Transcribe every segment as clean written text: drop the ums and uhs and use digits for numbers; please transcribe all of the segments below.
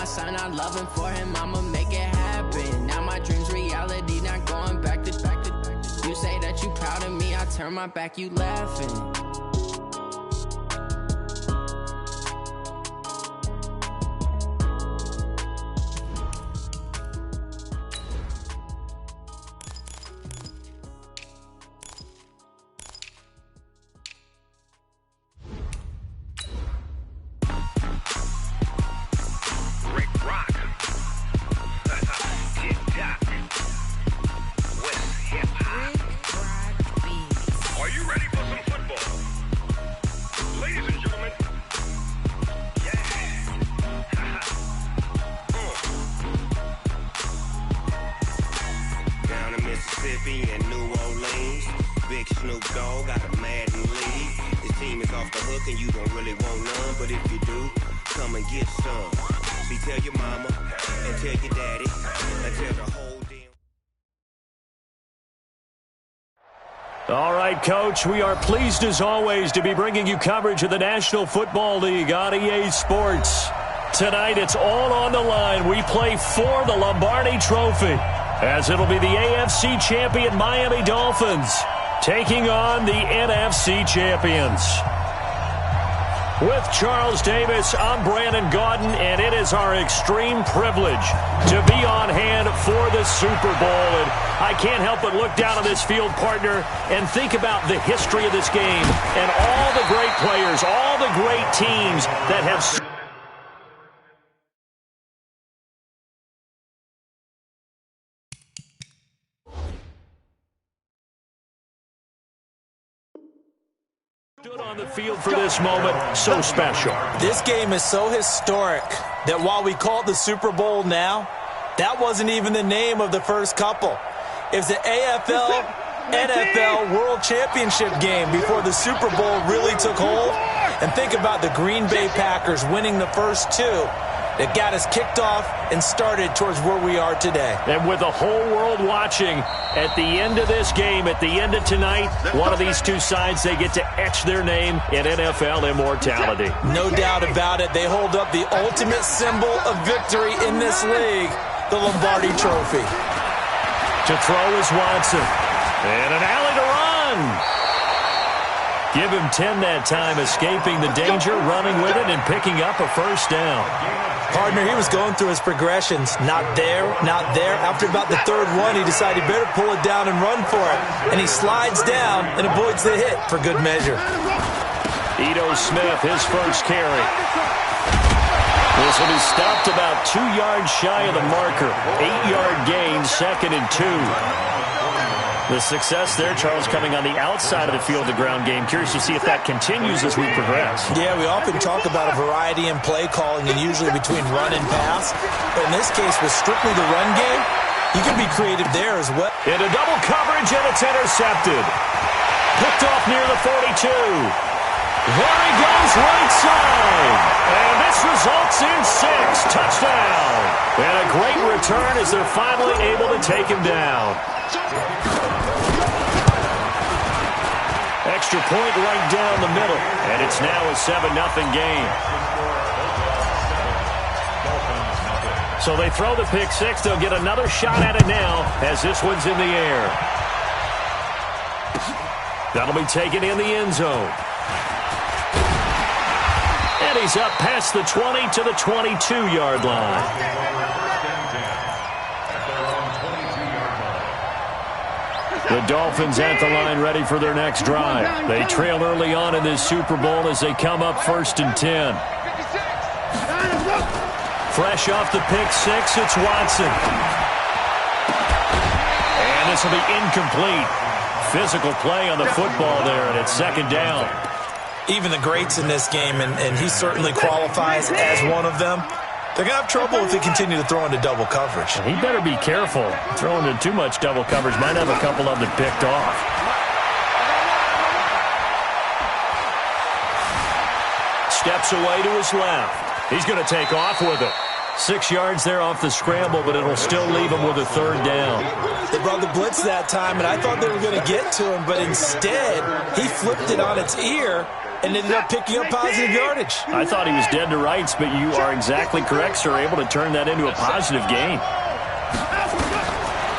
my son, I love him for him, I'ma make it happen. Now my dream's reality, not going back to. You say that you proud of me, I turn my back, you laughing. And New Orleans, Big Snoop Dogg got a Madden league. His team is off the hook and you don't really want none, but if you do, come and get some. See, tell your mama and tell your daddy and tell the whole damn. All right, Coach, we are pleased as always to be bringing you coverage of the National Football League on EA Sports. Tonight, it's all on the line. We play for the Lombardi Trophy, as it'll be the AFC champion Miami Dolphins taking on the NFC champions. With Charles Davis, I'm Brandon Gaudin, and it is our extreme privilege to be on hand for the Super Bowl. And I can't help but look down on this field, partner, and think about the history of this game and all the great players, all the great teams that have stood on the field for this moment. So special. This game is so historic that while we call it the Super Bowl now, that wasn't even the name of the first couple. It was the AFL NFL World Championship game before the Super Bowl really took hold. And think about the Green Bay Packers winning the first two that got us kicked off and started towards where we are today. And with the whole world watching, at the end of this game, at the end of tonight, one of these two sides, they get to etch their name in NFL immortality. No doubt about it. They hold up the ultimate symbol of victory in this league, the Lombardi Trophy. To throw is Watson. And an alley to run. Give him 10 that time, escaping the danger, running with it, and picking up a first down. Partner, he was going through his progressions. Not there, not there. After about the third one, he decided he better pull it down and run for it. And he slides down and avoids the hit for good measure. Ito Smith, his first carry. This will be stopped about 2 yards shy of the marker. 8-yard gain, 2nd and 2. The success there, Charles, coming on the outside of the field, the ground game. Curious to see if that continues as we progress. Yeah, we often talk about a variety in play calling and usually between run and pass. But in this case, with strictly the run game, you can be creative there as well. Into double coverage, and it's intercepted. Picked off near the 42. There he goes, right side. And this results in 6. Touchdown. And a great return as they're finally able to take him down. Extra point right down the middle. And it's now a 7-0 game. So they throw the pick six. They'll get another shot at it now as this one's in the air. That'll be taken in the end zone. And he's up past the 20 to the 22-yard line. The Dolphins at the line ready for their next drive. They trail early on in this Super Bowl as they come up 1st and 10. Fresh off the pick six, it's Watson. And this will be incomplete. Physical play on the football there, and it's 2nd down. Even the greats in this game, and he certainly qualifies as one of them, they're going to have trouble if they continue to throw into double coverage. He better be careful. Throwing into too much double coverage might have a couple of them picked off. Steps away to his left. He's going to take off with it. 6 yards there off the scramble, but it'll still leave him with a 3rd down. They brought the blitz that time, and I thought they were going to get to him, but instead, he flipped it on its ear and ended up picking up positive yardage. I thought he was dead to rights, but you are exactly correct, sir. Able to turn that into a positive gain.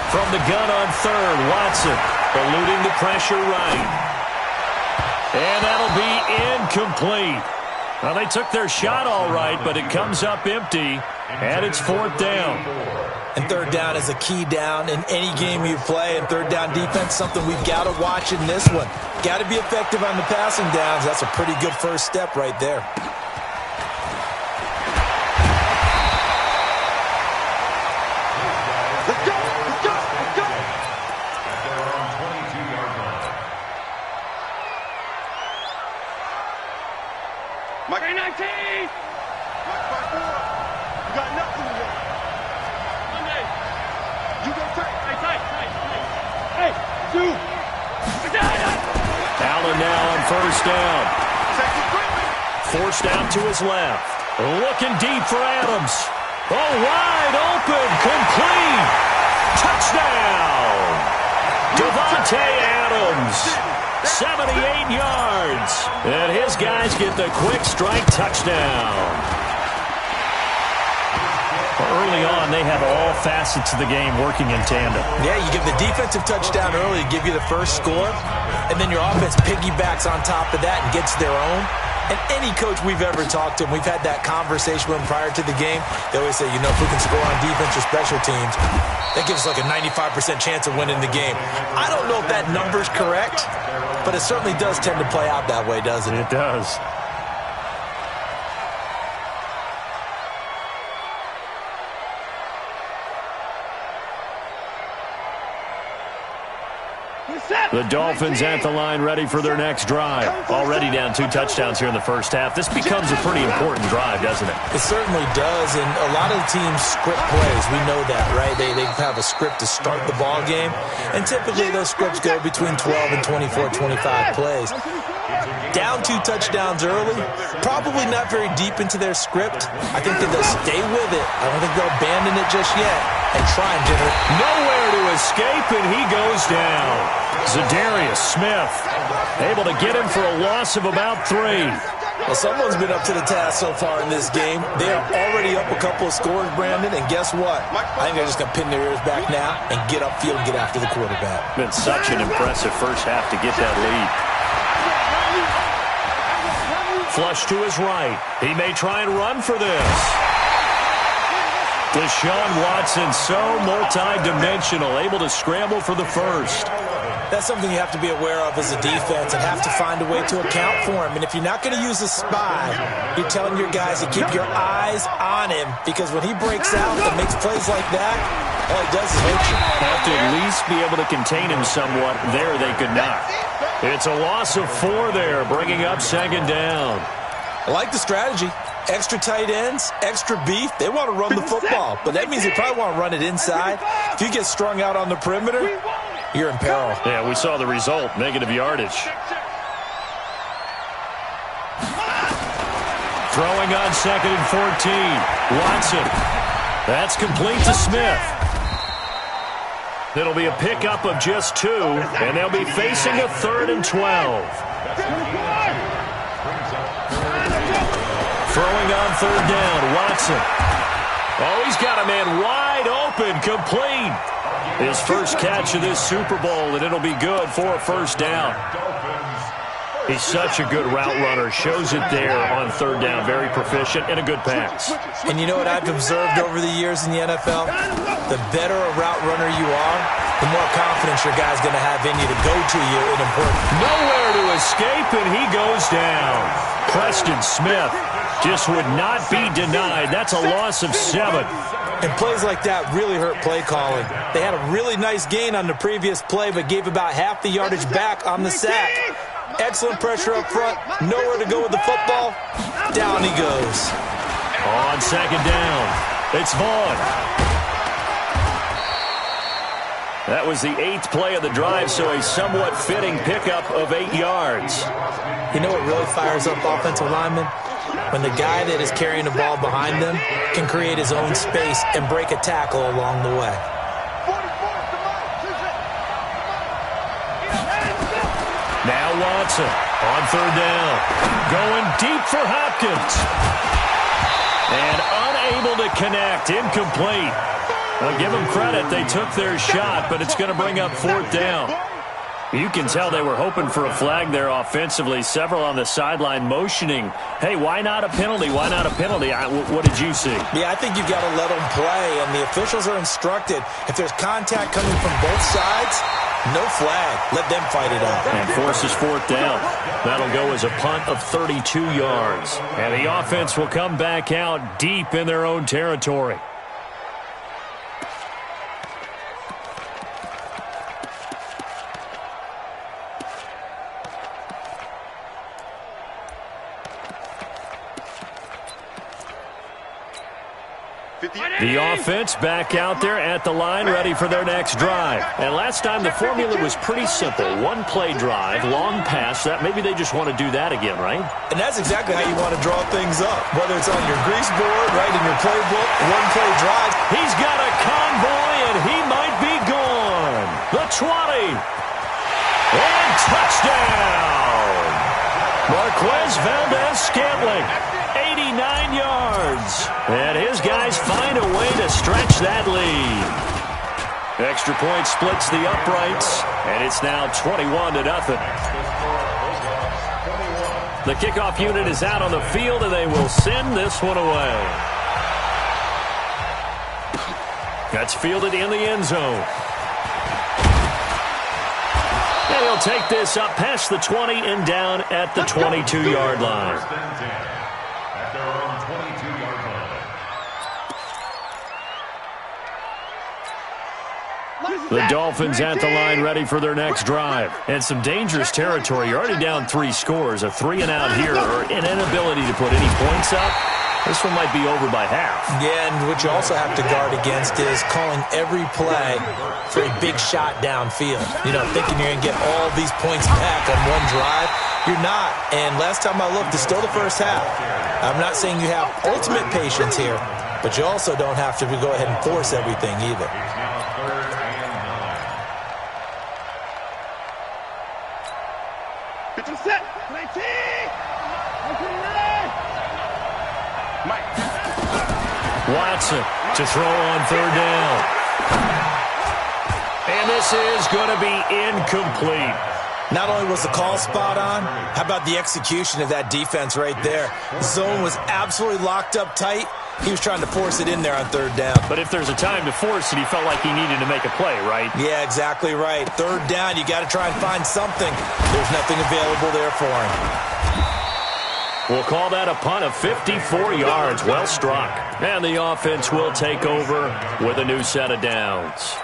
From the gun on third, Watson eluding the pressure right. And that'll be incomplete. Well, they took their shot all right, but it comes up empty, and it's fourth down. And third down is a key down in any game you play, and third down defense, something we've got to watch in this one. Got to be effective on the passing downs. That's a pretty good first step right there. Let's go! Let's go! Let's go! Mike 19! Mike 5-4. You got nothing to do. You go tight. Hey, two. Allen now on first down. Forced out to his left. Looking deep for Adams. Oh, wide open. Complete. Touchdown. Devontae Adams. 78 yards. And his guys get the quick strike touchdown. Early on, they have all facets of the game working in tandem. Yeah, you give the defensive touchdown early to give you the first score, and then your offense piggybacks on top of that and gets their own. And any coach we've ever talked to, and we've had that conversation with them prior to the game, they always say, you know, if we can score on defense or special teams, that gives us like a 95% chance of winning the game. I don't know if that number's correct, but it certainly does tend to play out that way, doesn't it? It does. The Dolphins at the line ready for their next drive. Already down 2 touchdowns here in the first half. This becomes a pretty important drive, doesn't it? It certainly does, and a lot of the teams script plays. We know that, right? They have a script to start the ball game, and typically those scripts go between 12 and 24, 25 plays. Down 2 touchdowns early, probably not very deep into their script. I think that they'll stay with it. I don't think they'll abandon it just yet and try and generate. Nowhere to escape, and he goes down. Zadarius Smith able to get him for a loss of about 3. Well, someone's been up to the task so far in this game. They are already up a couple of scores, Brandon, and guess what? I think they're just going to pin their ears back now and get upfield and get after the quarterback. Been such an impressive first half to get that lead. Flush to his right. He may try and run for this. Deshaun Watson, so multi-dimensional, able to scramble for the first. That's something you have to be aware of as a defense and have to find a way to account for him. And if you're not going to use a spy, you're telling your guys to keep your eyes on him, because when he breaks out and makes plays like that, all he does is hurt you. Have to at least be able to contain him somewhat. There they could not. It's a loss of 4 there, bringing up second down. I like the strategy. Extra tight ends, extra beef. They want to run the football, but that means they probably want to run it inside. If you get strung out on the perimeter, you're in peril. Yeah, we saw the result, negative yardage. Throwing on 2nd and 14. Watson. That's complete to Smith. It'll be a pickup of just 2, and they'll be facing a 3rd and 12. Throwing on 3rd down, Watson. Oh, he's got a man wide open, complete. His first catch of this Super Bowl, and it'll be good for a first down. He's such a good route runner. Shows it there on 3rd down. Very proficient and a good pass. And you know what I've observed over the years in the NFL? The better a route runner you are, the more confidence your guy's going to have in you to go to you in important. Nowhere to escape, and he goes down. Preston Smith just would not be denied. That's a loss of 7. And plays like that really hurt play calling. They had a really nice gain on the previous play, but gave about half the yardage back on the sack. Excellent pressure up front. Nowhere to go with the football. Down he goes. On 2nd down, it's Vaughn. That was the 8th play of the drive, so a somewhat fitting pickup of 8 yards. You know what really fires up offensive linemen? When the guy that is carrying the ball behind them can create his own space and break a tackle along the way. Now Watson. On third down. Going deep for Hopkins. And unable to connect. Incomplete. Well, give them credit. They took their shot, but it's going to bring up fourth down. You can tell they were hoping for a flag there offensively. Several on the sideline motioning, hey, why not a penalty? Why not a penalty? What did you see? Yeah, I think you've got to let them play, and the officials are instructed. If there's contact coming from both sides, no flag. Let them fight it out. And forces fourth down. That'll go as a punt of 32 yards. And the offense will come back out deep in their own territory. The offense back out there at the line, ready for their next drive. And last time the formula was pretty simple. One play drive, long pass. That maybe they just want to do that again, right? And that's exactly how you want to draw things up. Whether it's on your grease board, right in your playbook, one play drive. He's got a convoy, and he might be gone. The 20. And touchdown. Marquez Valdez-Scantling. 89 yards. And his guys find a way to stretch that lead. Extra point splits the uprights, and it's now 21-0. The kickoff unit is out on the field, and they will send this one away. That's fielded in the end zone. And he'll take this up past the 20 and down at the 22-yard line. The Dolphins at the line ready for their next drive. And some dangerous territory. You're already down 3 scores. A 3-and-out here or an inability to put any points up. This one might be over by half. Yeah, and what you also have to guard against is calling every play for a big shot downfield. You know, thinking you're going to get all these points back on one drive. You're not. And last time I looked, it's still the first half. I'm not saying you have ultimate patience here, but you also don't have to go ahead and force everything either. Watson to throw on third down. And this is going to be incomplete. Not only was the call spot on, how about the execution of that defense right there? The zone was absolutely locked up tight. He was trying to force it in there on third down. But if there's a time to force it, he felt like he needed to make a play, right? Yeah, exactly right. Third down, you got to try and find something. There's nothing available there for him. We'll call that a punt of 54 yards. Well struck. And the offense will take over with a new set of downs.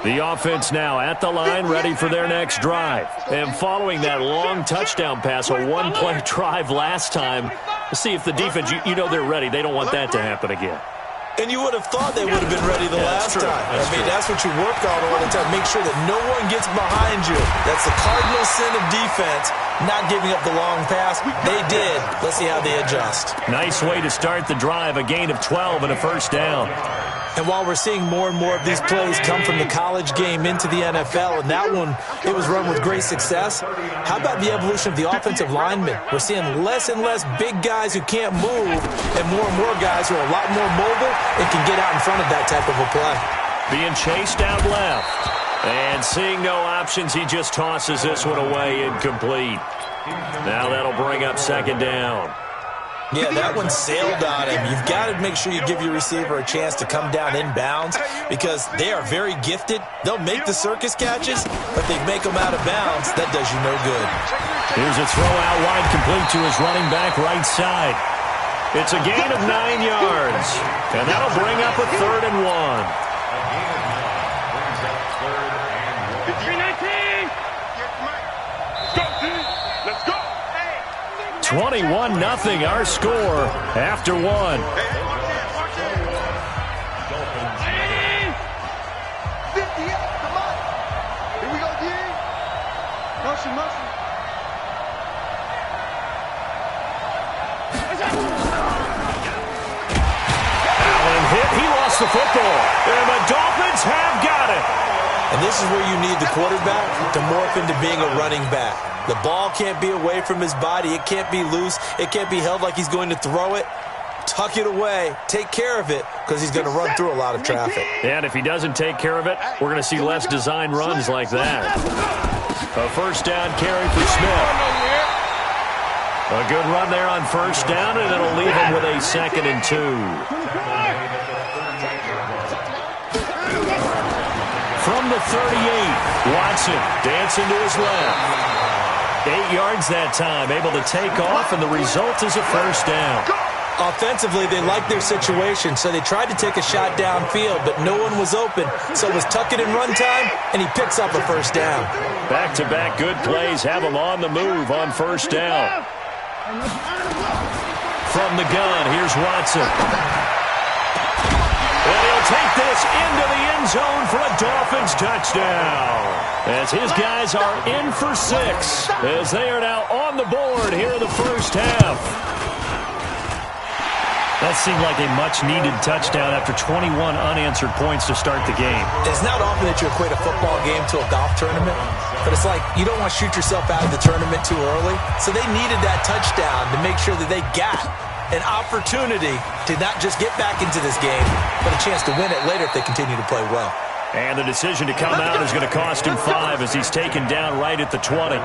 The offense now at the line, ready for their next drive. And following that long touchdown pass, a one-play drive last time, let's see if the defense, you know they're ready. They don't want that to happen again. And you would have thought they would have been ready the last time. That's what you work on all the time. Make sure that no one gets behind you. That's the cardinal sin of defense, not giving up the long pass. They did. Let's see how they adjust. Nice way to start the drive. A gain of 12 and a first down. And while we're seeing more and more of these plays come from the college game into the NFL, and that one, it was run with great success, how about the evolution of the offensive linemen? We're seeing less and less big guys who can't move and more guys who are a lot more mobile and can get out in front of that type of a play. Being chased out left. And seeing no options, he just tosses this one away, incomplete. Now that'll bring up second down. Yeah, that one sailed on him. You've got to make sure you give your receiver a chance to come down inbounds because they are very gifted. They'll make the circus catches, but they make them out of bounds. That does you no good. Here's a throw out wide complete to his running back right side. It's a gain of 9 yards, and that'll bring up a 3rd and 1. 21-0 our score after 1. Allen hit. He lost the football. And the Dolphins have got it. And this is where you need the quarterback to morph into being a running back. The ball can't be away from his body. It can't be loose. It can't be held like he's going to throw it. Tuck it away. Take care of it because he's going to run through a lot of traffic. And if he doesn't take care of it, we're going to see less design runs like that. A first down carry for Smith. A good run there on first down, and it'll leave him with a 2nd and 2. From the 38, Watson dancing to his left. 8 yards that time, able to take off, and the result is a first down. Offensively, they liked their situation, so they tried to take a shot downfield, but no one was open. So it was tuck it in run time, and he picks up a first down. Back-to-back good plays have him on the move on first down. From the gun, here's Watson. And he'll take this into the end zone for a Dolphins touchdown. As his guys are in for 6, as they are now on the board here in the first half. That seemed like a much-needed touchdown after 21 unanswered points to start the game. It's not often that you equate a football game to a golf tournament, but it's like you don't want to shoot yourself out of the tournament too early. So they needed that touchdown to make sure that they got an opportunity to not just get back into this game, but a chance to win it later if they continue to play well. And the decision to come out is going to cost him 5 as he's taken down right at the 20.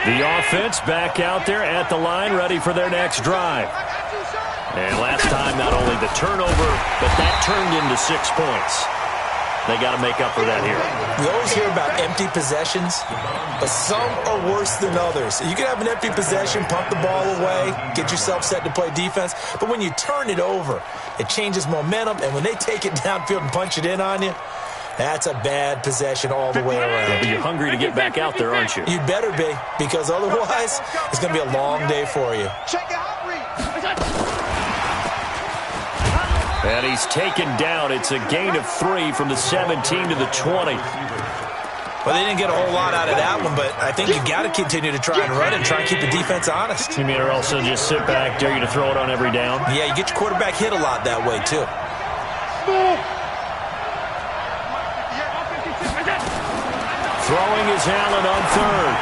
The offense back out there at the line, ready for their next drive. And last time, not only the turnover, but that turned into 6 points. They got to make up for that here. We always hear about empty possessions, but some are worse than others. You can have an empty possession, pump the ball away, get yourself set to play defense, but when you turn it over, it changes momentum, and when they take it downfield and punch it in on you, that's a bad possession all the way around. Yeah, but you're hungry to get back out there, aren't you? You better be, because otherwise, it's going to be a long day for you. And he's taken down. It's a gain of 3 from the 17 to the 20. Well, they didn't get a whole lot out of that one, but I think you got to continue to try and run and try and keep the defense honest. You mean or also just sit back, dare you to throw it on every down? Yeah, you get your quarterback hit a lot that way, too. Throwing is Allen on 3rd.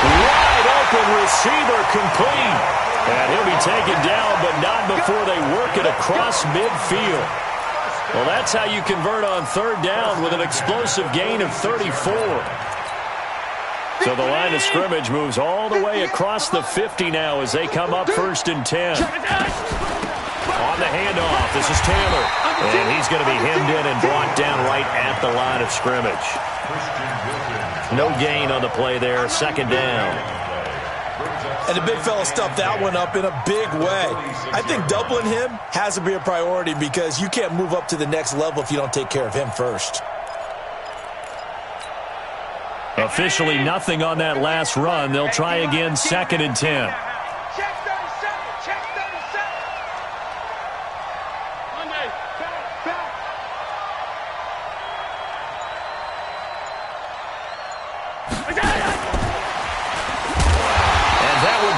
Wide open receiver complete. And he'll be taken down, but not before they work it across midfield. Well, that's how you convert on 3rd down with an explosive gain of 34. So the line of scrimmage moves all the way across the 50 now as they come up 1st and 10. On the handoff, this is Taylor. And he's going to be hemmed in and brought down right at the line of scrimmage. No gain on the play there, 2nd down. And the big fella stuffed that one up in a big way. I think doubling him has to be a priority because you can't move up to the next level if you don't take care of him first. Officially nothing on that last run. They'll try again, 2nd and 10.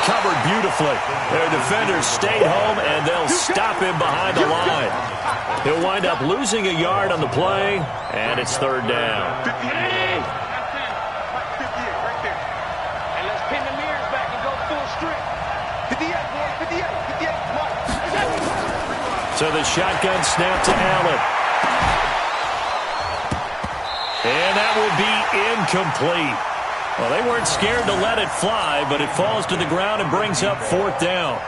Covered beautifully. Their defenders stayed home, and they'll stop him behind the line. He'll wind up losing a yard on the play, and it's 3rd down. 58 right there. And let's pin the mirrors back and go full strip. 58, boy, 58, 58, So the shotgun snap to Allen. And that will be incomplete. Well, they weren't scared to let it fly, but it falls to the ground and brings up 4th down.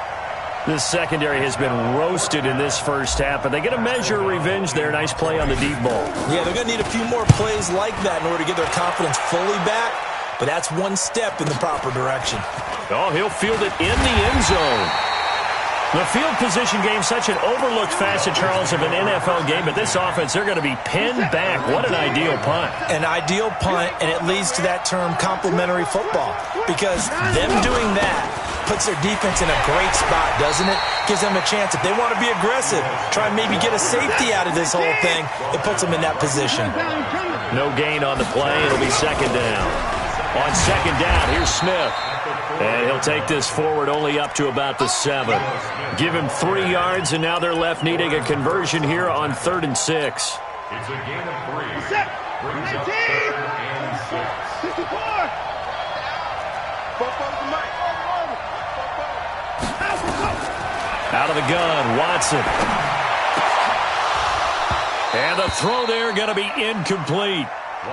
This secondary has been roasted in this first half, but they get a measure of revenge there. Nice play on the deep ball. Yeah, they're going to need a few more plays like that in order to get their confidence fully back, but that's one step in the proper direction. Oh, he'll field it in the end zone. The field position game, such an overlooked facet, Charles, of an NFL game, but this offense, they're going to be pinned back. What an ideal punt. An ideal punt, and it leads to that term complementary football, because them doing that puts their defense in a great spot, doesn't it? Gives them a chance. If they want to be aggressive, try and maybe get a safety out of this whole thing, it puts them in that position. No gain on the play. It'll be 2nd down. On second down, here's Smith. And he'll take this forward only up to about the 7. Give him 3 yards, and now they're left needing a conversion here on 3rd and 6. It's a gain of 3. 19. 64. Out of the gun, Watson. And the throw there going to be incomplete.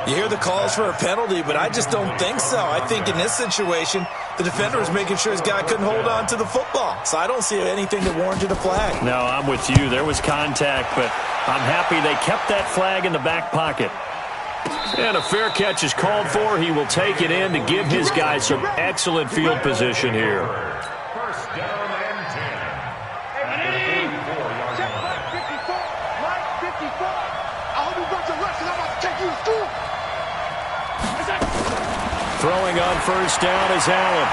You hear the calls for a penalty, but I just don't think so. I think in this situation, the defender was making sure his guy couldn't hold on to the football. So I don't see anything that warranted a flag. No, I'm with you. There was contact, but I'm happy they kept that flag in the back pocket. And a fair catch is called for. He will take it in to give his guys some excellent field position here. First down and 10. Check back 54. Mike 54. I hope you got your lesson. I'm about to take you to school. Throwing on first down is Allen.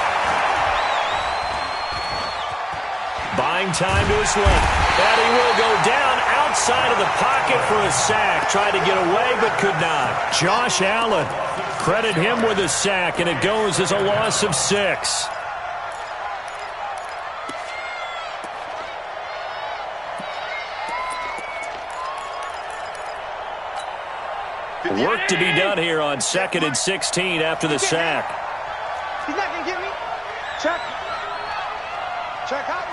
Buying time to his left. And he will go down outside of the pocket for a sack. Tried to get away, but could not. Josh Allen. Credit him with a sack, and it goes as a loss of 6. Work to be done here on 2nd and 16 after the sack. He's not going to get me. Check. Check out.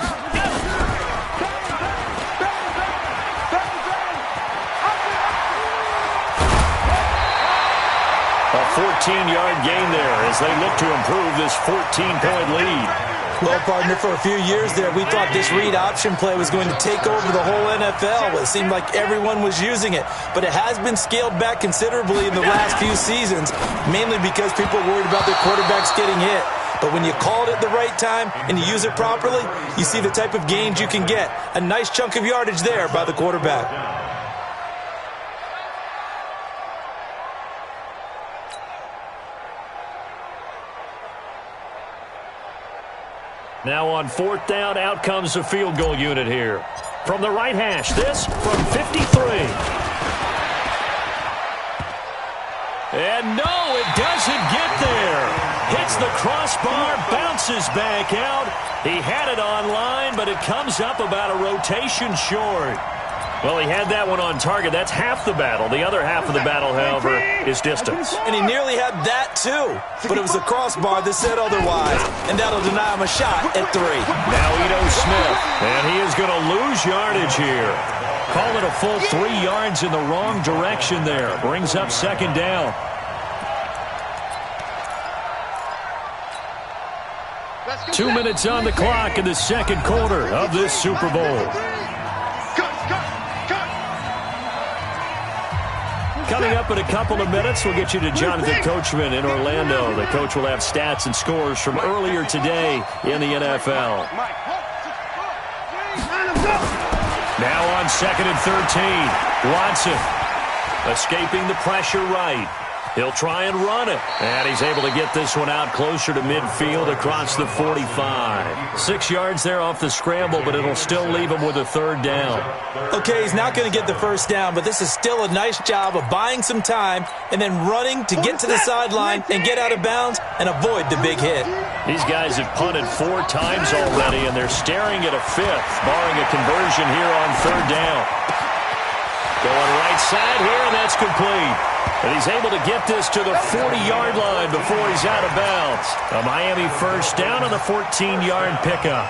A 14-yard gain there as they look to improve this 14-point lead. Well, partner, for a few years there, we thought this read option play was going to take over the whole NFL. It seemed like everyone was using it. But it has been scaled back considerably in the last few seasons, mainly because people are worried about their quarterbacks getting hit. But when you call it at the right time and you use it properly, you see the type of gains you can get. A nice chunk of yardage there by the quarterback. Now on 4th down, out comes the field goal unit here. From the right hash, this from 53. And no, it doesn't get there. Hits the crossbar, bounces back out. He had it on line, but it comes up about a rotation short. Well, he had that one on target. That's half the battle. The other half of the battle, however, is distance. And he nearly had that, too. But it was the crossbar that said otherwise. And that'll deny him a shot at 3. Now Ito Smith. And he is going to lose yardage here. Call it a full 3 yards in the wrong direction there. Brings up 2nd down. Two minutes on the clock in the 2nd quarter of this Super Bowl. Coming up in a couple of minutes, we'll get you to Jonathan Coachman in Orlando. The coach will have stats and scores from earlier today in the NFL. Now on 2nd and 13, Watson escaping the pressure right. He'll try and run it. And he's able to get this one out closer to midfield across the 45. 6 yards there off the scramble, but it'll still leave him with a 3rd down. Okay, he's not going to get the first down, but this is still a nice job of buying some time and then running to get to the sideline and get out of bounds and avoid the big hit. These guys have punted 4 times already, and they're staring at a 5th, barring a conversion here on 3rd down. Going right side here, and that's complete. And he's able to get this to the 40-yard line before he's out of bounds. A Miami first down on the 14-yard pickup.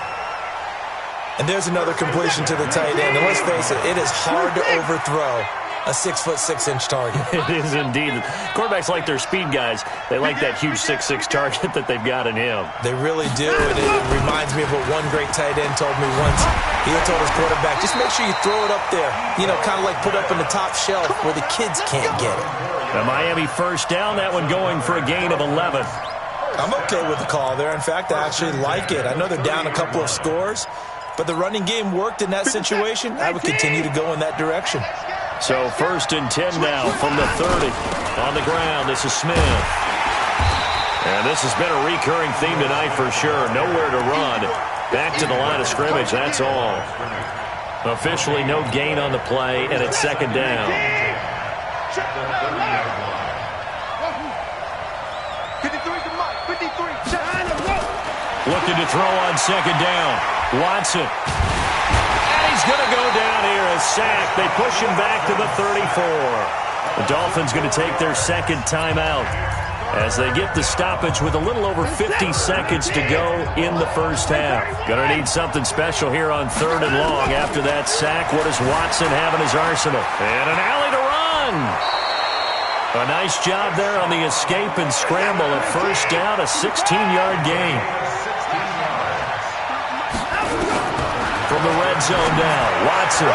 And there's another completion to the tight end. And let's face it, it is hard to overthrow a 6'6" target. It is indeed. Quarterbacks like their speed guys. They like that huge 6'6" target that they've got in him. They really do. And it reminds me of what one great tight end told me once. He told his quarterback, just make sure you throw it up there. You know, kind of like put up in the top shelf where the kids can't get it. The Miami first down, that one going for a gain of 11. I'm okay with the call there. In fact, I actually like it. I know they're down a couple of scores, but the running game worked in that situation. I would continue to go in that direction. So 1st and 10 now from the 30. On the ground, this is Smith. And this has been a recurring theme tonight for sure. Nowhere to run. Back to the line of scrimmage, that's all. Officially no gain on the play, and it's 2nd down. 53 Looking to throw on second down. Watson. And he's going to go down here. A sack. They push him back to the 34. The Dolphins going to take their second timeout as they get the stoppage with a little over 50 seconds to go in the first half. Going to need something special here on 3rd and long after that sack. What does Watson have in his arsenal? And an alley to run. A nice job there on the escape and scramble at first down, a 16-yard gain. From the red zone now, Watson.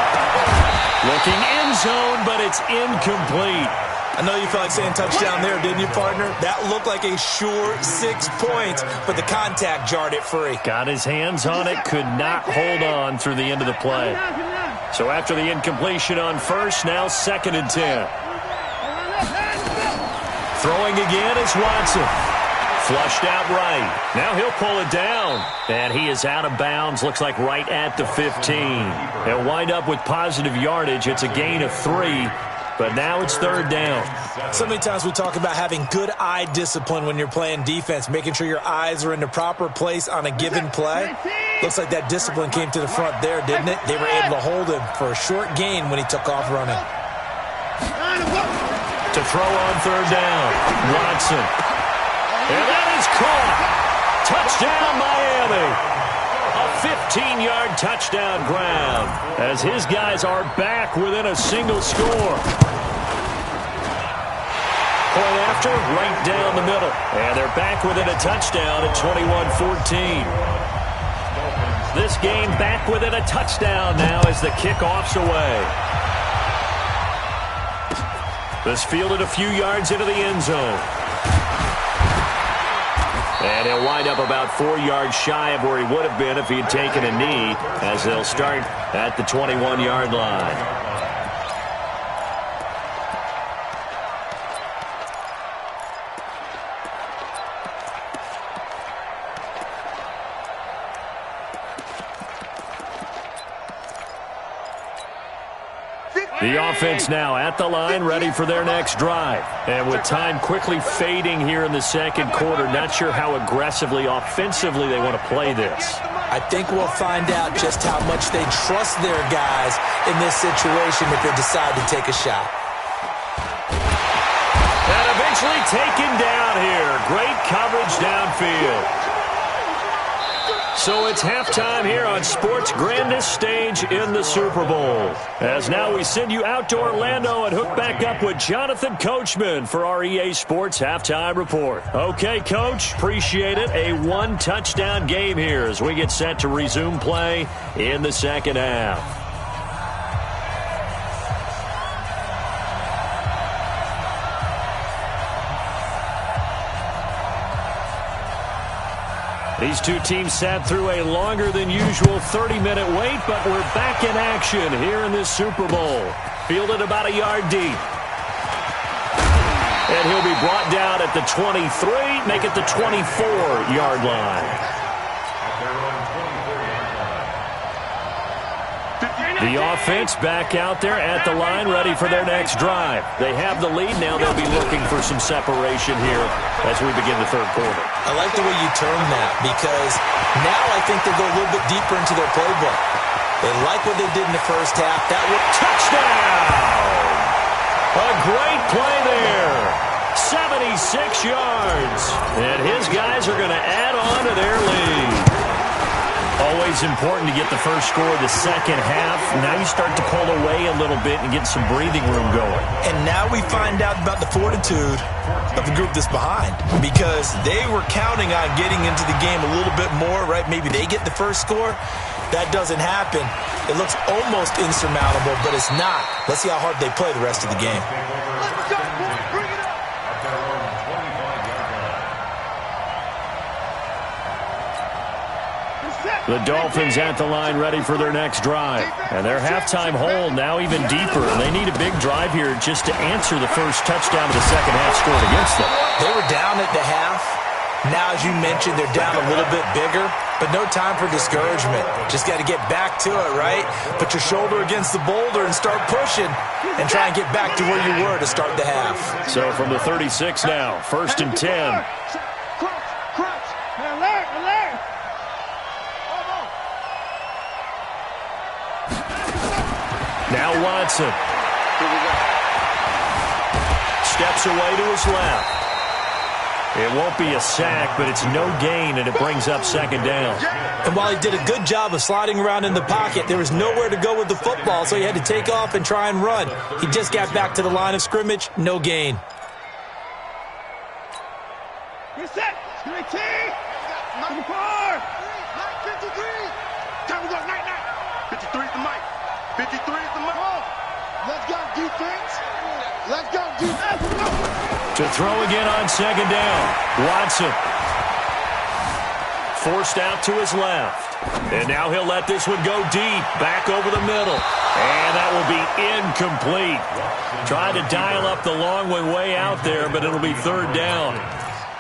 Looking end zone, but it's incomplete. I know you felt like saying touchdown there, didn't you, partner? That looked like a sure 6 points, but the contact jarred it free. Got his hands on it, could not hold on through the end of the play. So after the incompletion on first, now 2nd and 10. Throwing again is Watson. Flushed out right. Now he'll pull it down. And he is out of bounds. Looks like right at the 15. They'll wind up with positive yardage. It's a gain of 3. But now it's 3rd down. So many times we talk about having good eye discipline when you're playing defense, making sure your eyes are in the proper place on a given play. Looks like that discipline came to the front there, didn't it? They were able to hold him for a short gain when he took off running. To throw on 3rd down, Watson. And that is caught. Touchdown, Miami. A 15-yard touchdown ground as his guys are back within a single score. Point after, right down the middle. And they're back within a touchdown at 21-14. This game back within a touchdown now as the kickoff's away. This fielded a few yards into the end zone. And he'll wind up about 4 yards shy of where he would have been if he had taken a knee, as they'll start at the 21-yard line. The offense now at the line, ready for their next drive. And with time quickly fading here in the second quarter, not sure how aggressively, offensively they want to play this. I think we'll find out just how much they trust their guys in this situation if they decide to take a shot. And eventually taken down here. Great coverage downfield. So it's halftime here on sports' grandest stage in the Super Bowl. As now we send you out to Orlando and hook back up with Jonathan Coachman for our EA Sports Halftime Report. Okay, Coach, appreciate it. A 1-touchdown game here as we get set to resume play in the second half. These two teams sat through a longer than usual 30-minute wait, but we're back in action here in this Super Bowl. Fielded about a yard deep. And he'll be brought down at the 23, make it the 24-yard line. The offense back out there at the line, ready for their next drive. They have the lead. Now they'll be looking for some separation here as we begin the third quarter. I like the way you term that because now I think they go a little bit deeper into their playbook. They like what they did in the first half. That was touchdown! A great play there. 76 yards. And his guys are going to add on to their lead. Always important to get the first score of the second half. Now you start to pull away a little bit and get some breathing room going. And now we find out about the fortitude of the group that's behind because they were counting on getting into the game a little bit more, right? Maybe they get the first score. That doesn't happen. It looks almost insurmountable, but it's not. Let's see how hard they play the rest of the game. The Dolphins at the line ready for their next drive. And their halftime hole now even deeper. And they need a big drive here just to answer the first touchdown of the second half scored against them. They were down at the half. Now, as you mentioned, they're down a little bit bigger. But no time for discouragement. Just got to get back to it, right? Put your shoulder against the boulder and start pushing. And try and get back to where you were to start the half. So from the 36 now, 1st and 10. Watson. Steps away to his left. It won't be a sack, but it's no gain, and it brings up second down. And while he did a good job of sliding around in the pocket, there was nowhere to go with the football, so he had to take off and try and run. He just got back to the line of scrimmage, no gain. Get set. 19. Number 4. 53. Time to go. 53 is the mic. 53 is the mic. Let's go, defense. Let's go, defense. To throw again on second down. Watson. Forced out to his left. And now he'll let this one go deep. Back over the middle. And that will be incomplete. Trying to dial up the long one way out there, but it'll be third down.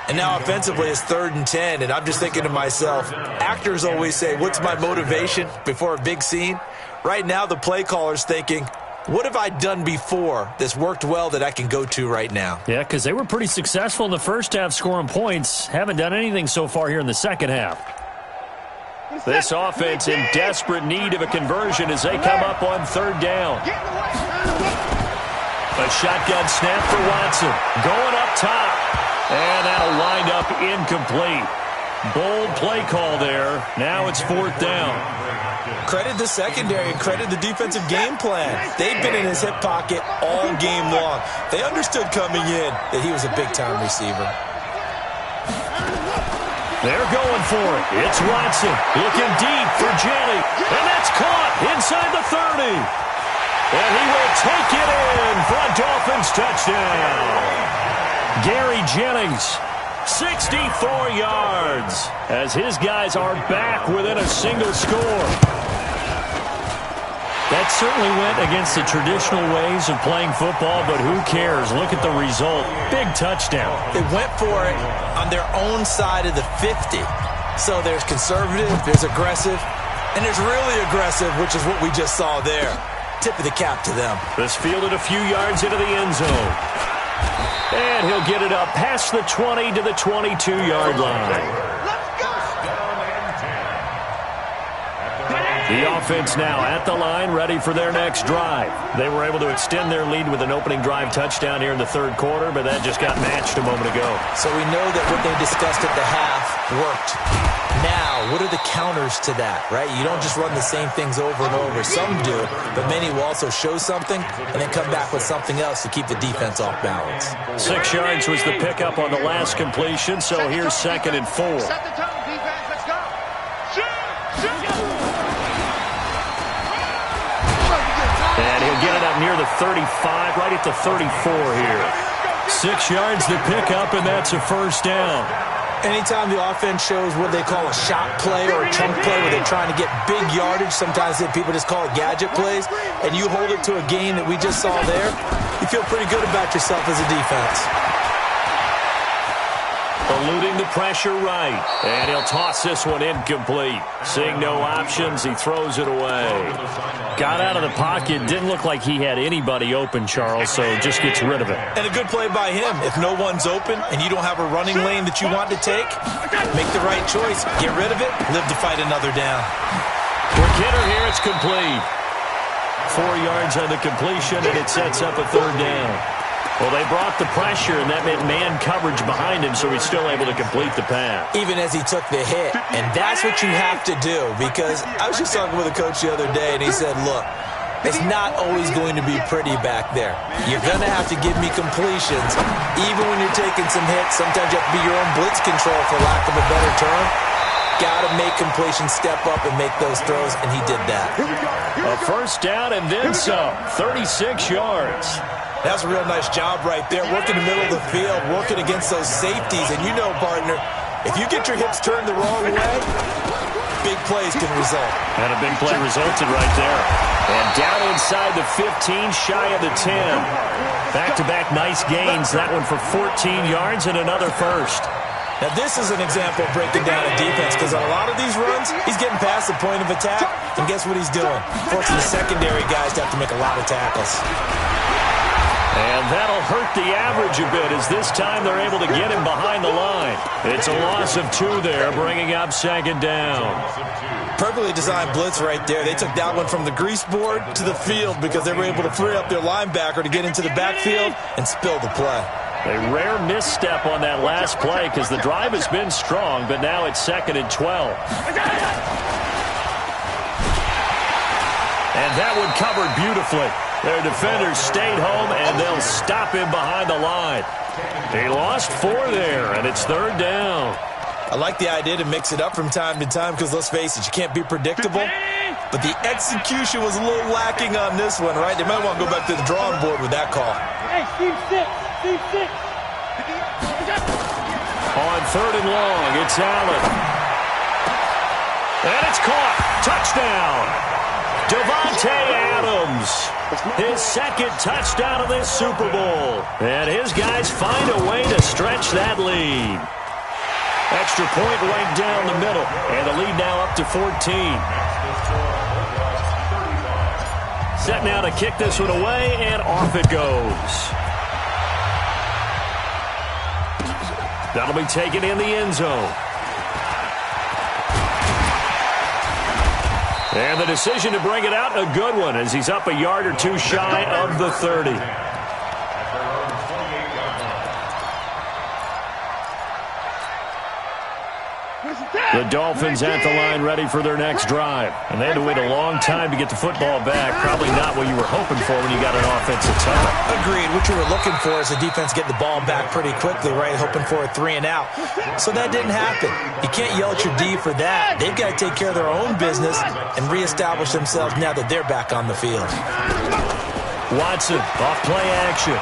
And now offensively it's 3rd and 10, and I'm just thinking to myself, actors always say, what's my motivation before a big scene? Right now the play caller's thinking, what have I done before that's worked well that I can go to right now? Yeah, because they were pretty successful in the first half scoring points. Haven't done anything so far here in the second half. This offense in desperate need of a conversion as they come up on third down. A shotgun snap for Watson. Going up top. And that'll wind up incomplete. Bold play call there. Now it's fourth down. Credit the secondary and credit the defensive game plan. They've been in his hip pocket all game long. They understood coming in that he was a big-time receiver. They're going for it. It's Watson looking deep for Jennings. And that's caught inside the 30. And he will take it in for a Dolphins touchdown. Gary Jennings, 64 yards, as his guys are back within a single score. That certainly went against the traditional ways of playing football, but who cares? Look at the result. Big touchdown. They went for it on their own side of the 50. So there's conservative, there's aggressive, and there's really aggressive, which is what we just saw there. Tip of the cap to them. This fielded a few yards into the end zone. And he'll get it up past the 20 to the 22-yard line. The offense now at the line, ready for their next drive. They were able to extend their lead with an opening drive touchdown here in the third quarter, but that just got matched a moment ago. So we know that what they discussed at the half worked. Now, what are the counters to that, right? You don't just run the same things over and over. Some do, but many will also show something and then come back with something else to keep the defense off balance. 6 yards was the pickup on the last completion, so here's 2nd and 4. Set the tone, defense. Let's go. And he'll get it up near the 35, right at the 34 here. 6 yards the pickup, and that's a first down. Anytime the offense shows what they call a shot play or a chunk play where they're trying to get big yardage, sometimes people just call it gadget plays, and you hold it to a gain that we just saw there, you feel pretty good about yourself as a defense. Eluding the pressure right, and he'll toss this one incomplete. Seeing no options, he throws it away. Got out of the pocket, didn't look like he had anybody open, Charles, so just gets rid of it. And a good play by him. If no one's open and you don't have a running lane that you want to take, make the right choice. Get rid of it, live to fight another down. For Kidder here, it's complete. 4 yards on the completion, and it sets up a third down. Well, they brought the pressure, and that meant man coverage behind him, so he's still able to complete the pass. Even as he took the hit. And that's what you have to do, because I was just talking with a coach the other day, and he said, look, it's not always going to be pretty back there. You're going to have to give me completions. Even when you're taking some hits, sometimes you have to be your own blitz control, for lack of a better term. Got to make completions, step up, and make those throws, and he did that. A first down and then some. 36 yards. That's a real nice job right there, working the middle of the field, working against those safeties. And you know, partner, if you get your hips turned the wrong way, big plays can result. And a big play resulted right there. And down inside the 15, shy of the 10. Back-to-back nice gains. That one for 14 yards and another first. Now, this is an example of breaking down a defense, because on a lot of these runs, he's getting past the point of attack, and guess what he's doing? Forcing the secondary guys to have to make a lot of tackles. And that'll hurt the average a bit as this time they're able to get him behind the line. It's a loss of 2 there, bringing up second down. Perfectly designed blitz right there. They took that one from the grease board to the field because they were able to free up their linebacker to get into the backfield and spill the play. A rare misstep on that last play because the drive has been strong, but now it's 2nd and 12. And that one covered beautifully. Their defenders stayed home, and they'll stop him behind the line. He lost 4 there, and it's 3rd down. I like the idea to mix it up from time to time because, let's face it, you can't be predictable. But the execution was a little lacking on this one, right? They might want to go back to the drawing board with that call. Hey, Steve 6. Steve 6. On 3rd and long, it's Allen. And it's caught. Touchdown. Davante Adams, his 2nd touchdown of this Super Bowl. And his guys find a way to stretch that lead. Extra point right down the middle. And the lead now up to 14. Set now to kick this one away, and off it goes. That'll be taken in the end zone. And the decision to bring it out, a good one, as he's up a yard or 2 shy of the 30. The Dolphins at the line ready for their next drive. And they had to wait a long time to get the football back. Probably not what you were hoping for when you got an offensive tie. Agreed. What you were looking for is the defense get the ball back pretty quickly, right? Hoping for a 3 and out. So that didn't happen. You can't yell at your D for that. They've got to take care of their own business and reestablish themselves now that they're back on the field. Watson, off play action.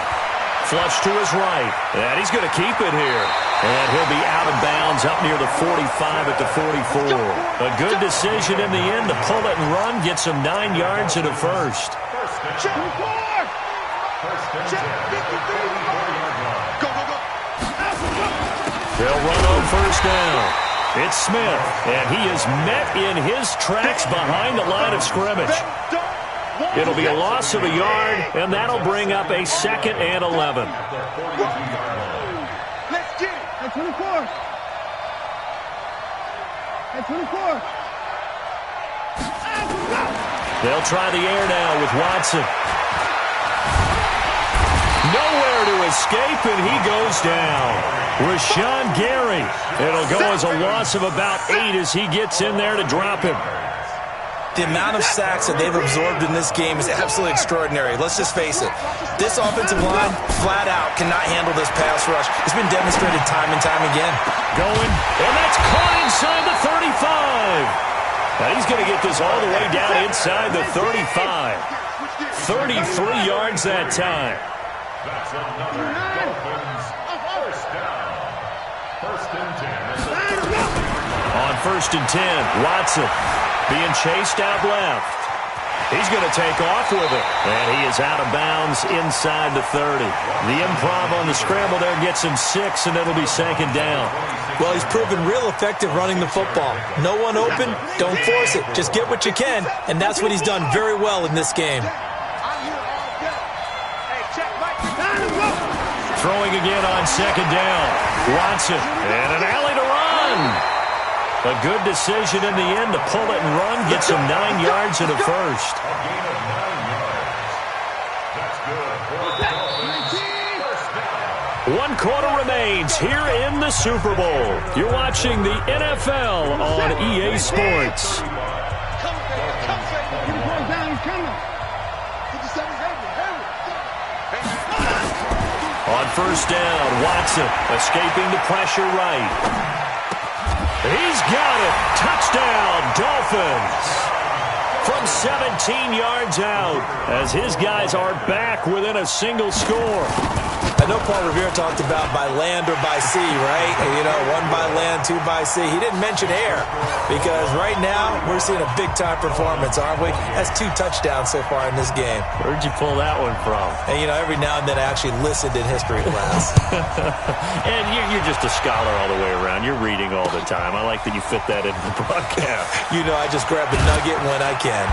Flush to his right. And he's going to keep it here. And he'll be out of bounds up near the 45 at the 44. A good decision in the end to pull it and run. Gets him 9 yards and a first. They'll run on first down. It's Smith. And he is met in his tracks behind the line of scrimmage. It'll be a loss of a yard, and that'll bring up a 2nd and 11. Let's get it. At 24. At 24. They'll try the air now with Watson. Nowhere to escape, and he goes down. Rashawn Gary. It'll go as a loss of about 8 as he gets in there to drop him. The amount of sacks that they've absorbed in this game is absolutely extraordinary. Let's just face it. This offensive line, flat out, cannot handle this pass rush. It's been demonstrated time and time again. Going, and that's caught inside the 35. Now he's going to get this all the way down inside the 35. 33 yards that time. That's another Dolphins first down. 1st and 10. On 1st and 10, Watson being chased out left. He's going to take off with it. And he is out of bounds inside the 30. The improv on the scramble there gets him 6, and it'll be 2nd down. Well, he's proven real effective running the football. No one open, don't force it. Just get what you can, and that's what he's done very well in this game. Throwing again on 2nd down. Watson, and an alley to run. A good decision in the end to pull it and run. Gets him 9 yards and a first. A gain of 9 yards. That's good for the Dolphins. 1 quarter remains here in the Super Bowl. You're watching the NFL on EA Sports. On 1st down, Watson escaping the pressure right. He's got it. Touchdown, Dolphins. From 17 yards out as his guys are back within a single score. I know Paul Revere talked about by land or by sea, right? You know, 1 by land, 2 by sea. He didn't mention air because right now we're seeing a big-time performance, aren't we? That's 2 touchdowns so far in this game. Where'd you pull that one from? And, you know, every now and then I actually listened in history class. And you're just a scholar all the way around. You're reading all the time. I like that you fit that into the broadcast. You know, I just grab the nugget when I can.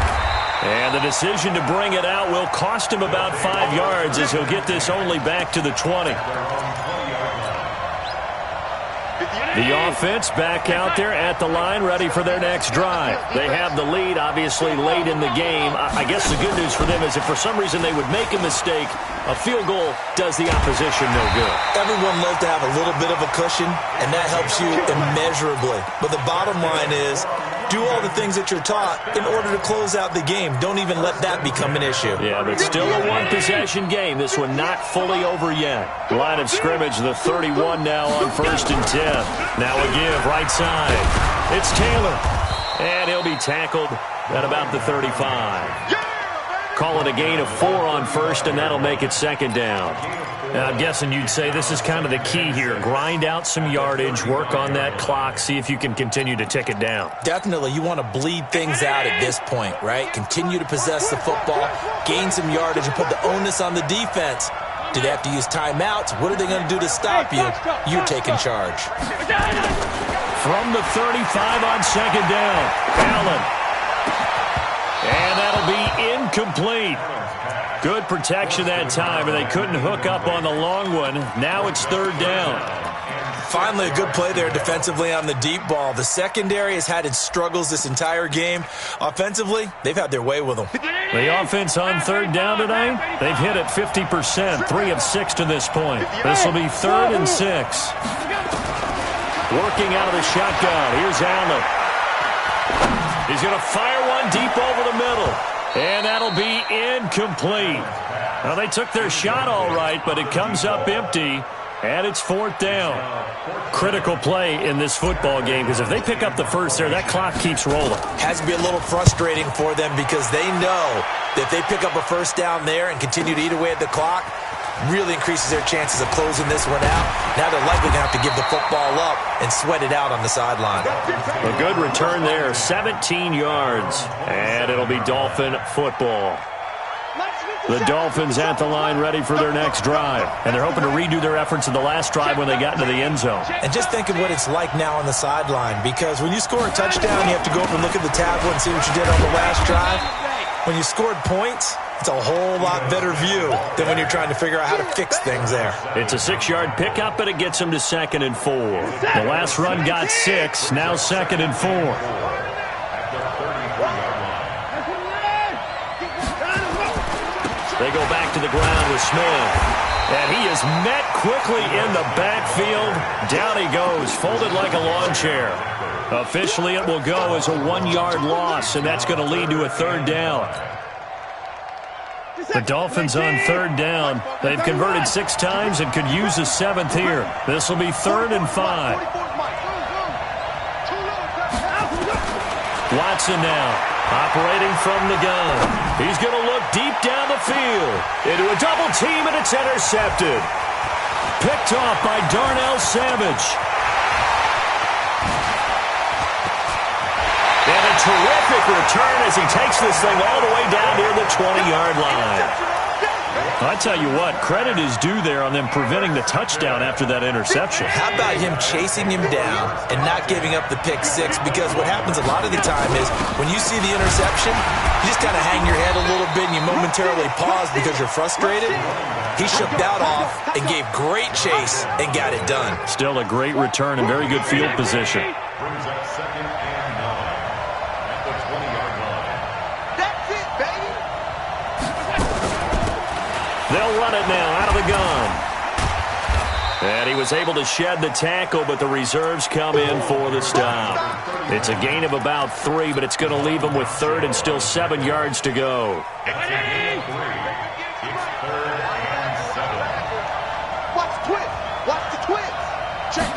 And the decision to bring it out will cost him about 5 yards as he'll get this only back to the 20. The offense back out there at the line, ready for their next drive. They have the lead, obviously, late in the game. I guess the good news for them is if for some reason they would make a mistake, a field goal does the opposition no good. Everyone loves to have a little bit of a cushion, and that helps you immeasurably. But the bottom line is, do all the things that you're taught in order to close out the game. Don't even let that become an issue. Yeah, but still a one-possession game. This one not fully over yet. Line of scrimmage, the 31 now on 1st and 10. Now a give, right side. It's Taylor. And he'll be tackled at about the 35. Call it a gain of 4 on 1st, and that'll make it 2nd down. Now, I'm guessing you'd say this is kind of the key here. Grind out some yardage, work on that clock, see if you can continue to tick it down. Definitely, you want to bleed things out at this point, right? Continue to possess the football, gain some yardage, and put the onus on the defense. Do they have to use timeouts? What are they going to do to stop you? You're taking charge. From the 35 on 2nd down, Allen. And that'll be incomplete. Good protection that time, and they couldn't hook up on the long one. Now it's 3rd down. Finally, a good play there defensively on the deep ball. The secondary has had its struggles this entire game. Offensively, they've had their way with them. The offense on 3rd down tonight, they've hit it 50%, 3 of 6 to this point. This will be 3rd and 6. Working out of the shotgun. Here's Allen. He's going to fire one deep over the middle. And that'll be incomplete. Well, they took their shot all right, but it comes up empty, and it's 4th down. Critical play in this football game, because if they pick up the first there, that clock keeps rolling. Has to be a little frustrating for them because they know that if they pick up a 1st down there and continue to eat away at the clock, really increases their chances of closing this one out. Now they're likely going to have to give the football up and sweat it out on the sideline. A good return there, 17 yards, and it'll be Dolphin football. The Dolphins at the line ready for their next drive, and they're hoping to redo their efforts in the last drive when they got into the end zone. And just think of what it's like now on the sideline, because when you score a touchdown, you have to go over and look at the tablet and see what you did on the last drive. When you scored points, it's a whole lot better view than when you're trying to figure out how to fix things there. It's a 6-yard pickup, but it gets them to 2nd and 4. The last run got 6, now 2nd and 4. They go back to the ground with Smith. And he is met quickly in the backfield. Down he goes, folded like a lawn chair. Officially, it will go as a 1-yard loss, and that's going to lead to a 3rd down. The Dolphins on 3rd down. They've converted 6 times and could use a 7th here. This will be 3rd and 5. Watson now, operating from the gun. He's going to look deep down the field. Into a double team, and it's intercepted. Picked off by Darnell Savage. And a terrific return as he takes this thing all the way down near the 20-yard line. I tell you what, credit is due there on them preventing the touchdown after that interception. How about him chasing him down and not giving up the pick 6? Because what happens a lot of the time is when you see the interception, you just kind of hang your head a little bit and you momentarily pause because you're frustrated. He shook that off and gave great chase and got it done. Still a great return and very good field position. Brings up 2nd and 9 at the 20-yard line. That's it, baby. They'll run it now out of the gun. And he was able to shed the tackle, but the reserves come in for the stop. It's a gain of about 3, but it's going to leave him with 3rd and still 7 yards to go. It's 3rd and 7. Watch the twist. Watch the twist. Check.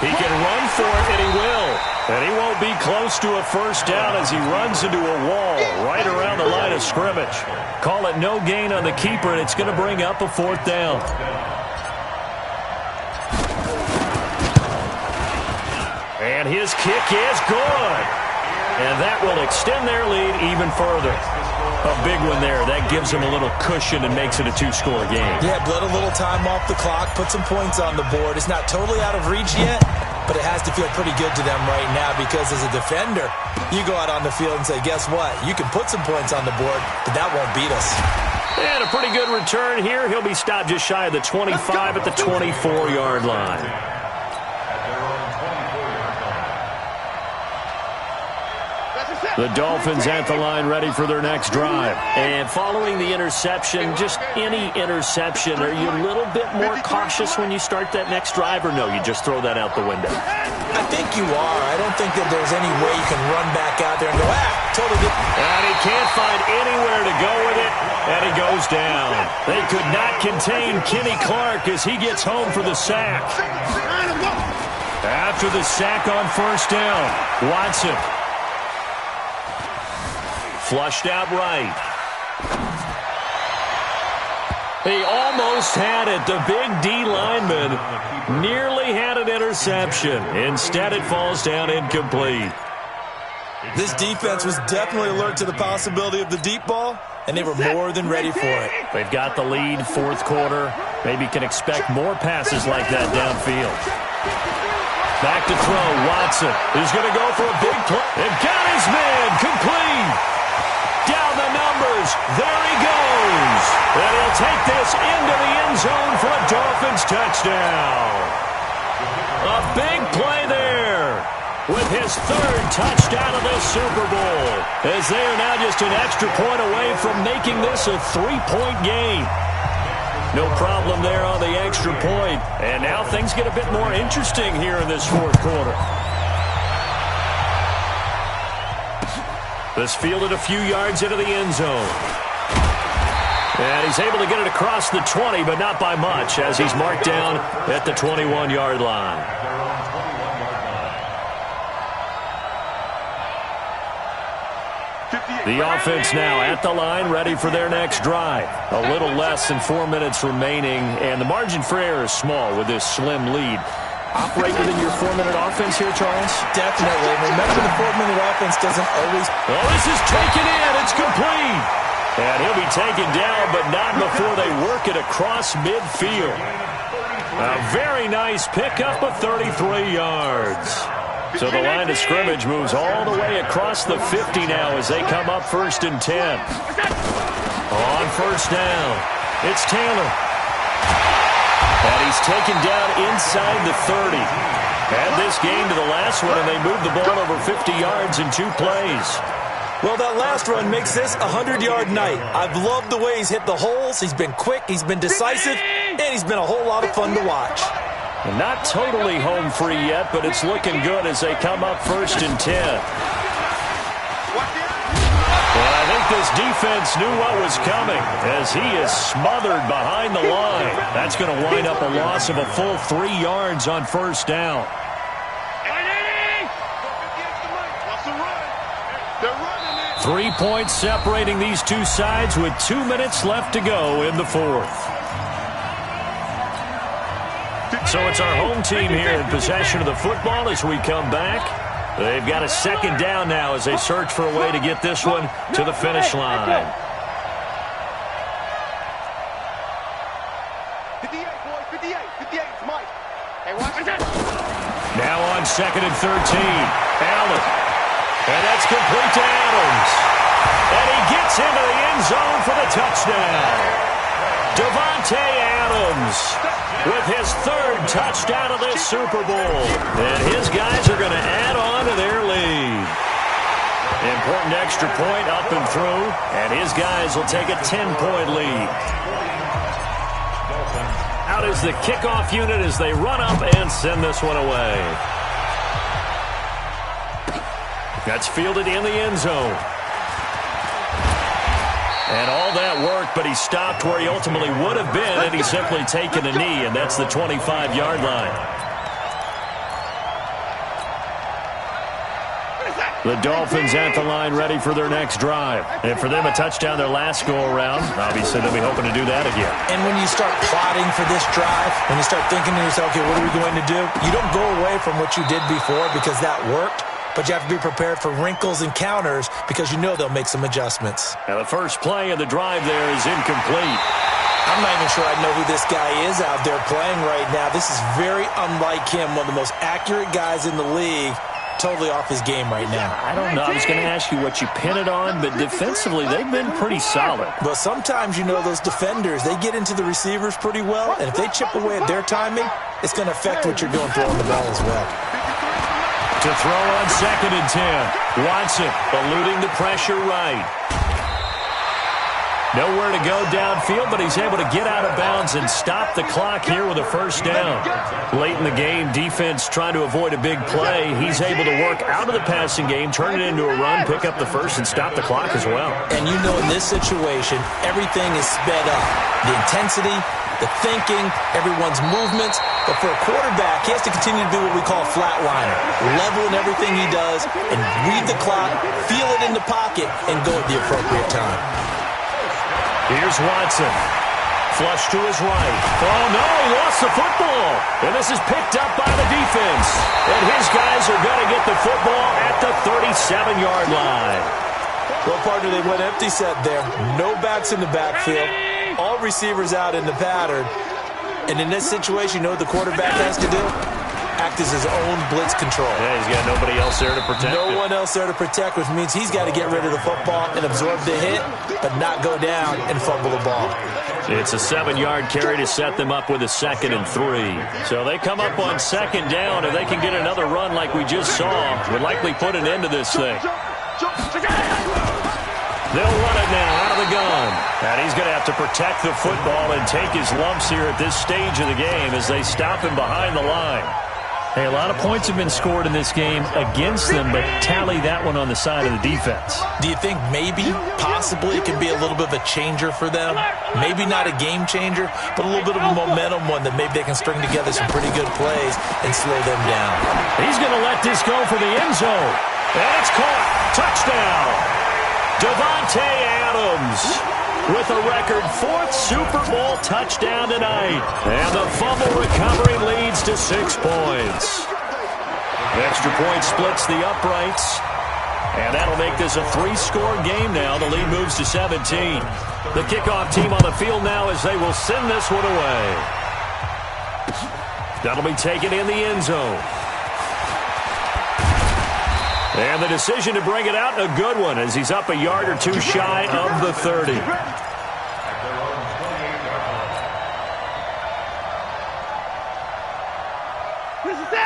He can run for it, and he will. And he won't be close to a 1st down as he runs into a wall right around the line of scrimmage. Call it no gain on the keeper, and it's going to bring up a 4th down. And his kick is good. And that will extend their lead even further. A big one there. That gives them a little cushion and makes it a 2-score game. Yeah, let a little time off the clock, put some points on the board. It's not totally out of reach yet, but it has to feel pretty good to them right now because as a defender, you go out on the field and say, guess what? You can put some points on the board, but that won't beat us. And a pretty good return here. He'll be stopped just shy of the 25 at the 24-yard line. The Dolphins at the line ready for their next drive. And following the interception, just any interception, are you a little bit more cautious when you start that next drive, or no, you just throw that out the window? I think you are. I don't think that there's any way you can run back out there and go, totally different. And he can't find anywhere to go with it, and he goes down. They could not contain Kenny Clark as he gets home for the sack. After the sack on first down, Watson. Flushed out right. He almost had it. The big D lineman nearly had an interception. Instead, it falls down incomplete. This defense was definitely alert to the possibility of the deep ball, and they were more than ready for it. They've got the lead, fourth quarter. Maybe can expect more passes like that downfield. Back to throw, Watson. He's going to go for a big play. And got his man, complete. Down the numbers. There he goes. And he'll take this into the end zone for a Dolphins touchdown. A big play there with his third touchdown of this Super Bowl, as they are now just an extra point away from making this a 3-point game. No problem there on the extra point. And now things get a bit more interesting here in this fourth quarter. This fielded a few yards into the end zone. And he's able to get it across the 20, but not by much, as he's marked down at the 21-yard line. The offense now at the line, ready for their next drive. A little less than 4 minutes remaining, and the margin for error is small with this slim lead. Operate within your 4-minute offense here, Charles? Definitely. Remember, the 4-minute offense doesn't always... Oh, this is taken in. It's complete. And he'll be taken down, but not before they work it across midfield. A very nice pickup of 33 yards. So the line of scrimmage moves all the way across the 50 now as they come up 1st and 10. On first down, it's Taylor. And he's taken down inside the 30. Add this game to the last one, and they moved the ball over 50 yards in 2 plays. Well, that last run makes this a 100-yard night. I've loved the way he's hit the holes. He's been quick, he's been decisive, and he's been a whole lot of fun to watch. And not totally home free yet, but it's looking good as they come up 1st and 10. And I think this defense knew what was coming as he is smothered behind the line. That's going to wind up a loss of a full 3 yards on first down. 3 points separating these two sides with 2 minutes left to go in the fourth. So it's our home team here in possession of the football as we come back. They've got a second down now as they search for a way to get this one to the finish line. 58, boys, 58, 58, it's Mike. Hey, watch it. Now on 2nd and 13, Allen. And that's complete to Adams. And he gets into the end zone for the touchdown. Davante Adams with his 3rd touchdown of this Super Bowl. And his guys are going to add on to their lead. Important extra point up and through, and his guys will take a 10-point lead. Out is the kickoff unit as they run up and send this one away. That's fielded in the end zone. And all that work, but he stopped where he ultimately would have been, and he's simply taken a knee, and that's the 25-yard line. The Dolphins at the line ready for their next drive. And for them, a touchdown their last go-around. Obviously, they'll be hoping to do that again. And when you start plotting for this drive, when you start thinking to yourself, okay, what are we going to do? You don't go away from what you did before because that worked. But you have to be prepared for wrinkles and counters because you know they'll make some adjustments. And the first play of the drive there is incomplete. I'm not even sure I know who this guy is out there playing right now. This is very unlike him, one of the most accurate guys in the league. Totally off his game right now. I don't know. I was going to ask you what you pin it on, but defensively, they've been pretty solid. But sometimes, those defenders, they get into the receivers pretty well, and if they chip away at their timing, it's going to affect what you're doing throwing the ball as well. To throw on 2nd and 10. Watson eluding the pressure right. Nowhere to go downfield, but he's able to get out of bounds and stop the clock here with a first down. Late in the game, defense trying to avoid a big play. He's able to work out of the passing game, turn it into a run, pick up the first, and stop the clock as well. And in this situation, everything is sped up. The intensity, the thinking, everyone's movements. But for a quarterback, he has to continue to be what we call a flatliner. Level in everything he does and read the clock, feel it in the pocket, and go at the appropriate time. Here's Watson. Flush to his right. Oh, no, he lost the football. And this is picked up by the defense. And his guys are going to get the football at the 37-yard line. Well, partner, they went empty set there. No backs in the backfield. All receivers out in the pattern. And in this situation, you know what the quarterback has to do? Act as his own blitz control. Yeah, he's got nobody else there to protect No one else there to protect, which means he's got to get rid of the football and absorb the hit, but not go down and fumble the ball. It's a 7-yard carry to set them up with a 2nd and 3. So they come up on 2nd down, and they can get another run like we just saw. Would likely put an end to this thing. They'll run it now out of the gun. And he's going to have to protect the football and take his lumps here at this stage of the game as they stop him behind the line. Hey, a lot of points have been scored in this game against them, but tally that one on the side of the defense. Do you think maybe, possibly, it could be a little bit of a changer for them? Maybe not a game changer, but a little bit of a momentum one that maybe they can string together some pretty good plays and slow them down. He's going to let this go for the end zone. And it's caught. Touchdown. Davante Adams with a record 4th Super Bowl touchdown tonight. And the fumble recovery leads to 6 points. Extra point splits the uprights. And that'll make this a 3-score game now. The lead moves to 17. The kickoff team on the field now as they will send this one away. That'll be taken in the end zone. And the decision to bring it out, a good one, as he's up a yard or two shy of the 30.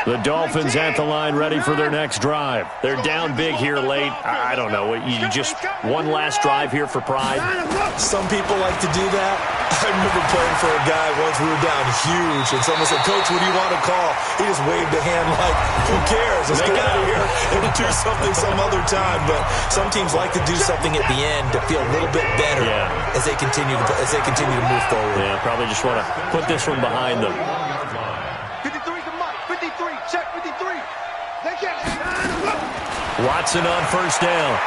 The Dolphins at the line ready for their next drive. They're down big here late. I don't know. You just one last drive here for pride? Some people like to do that. I remember playing for a guy once we were down huge, and someone said, "Coach, what do you want to call?" He just waved a hand like, who cares? Let's get out of here and do something some other time. But some teams like to do something at the end to feel a little bit better as they continue to move forward. Yeah, probably just want to put this one behind them. 53 to Mike. 53. Check 53. They can't. Watson on first down.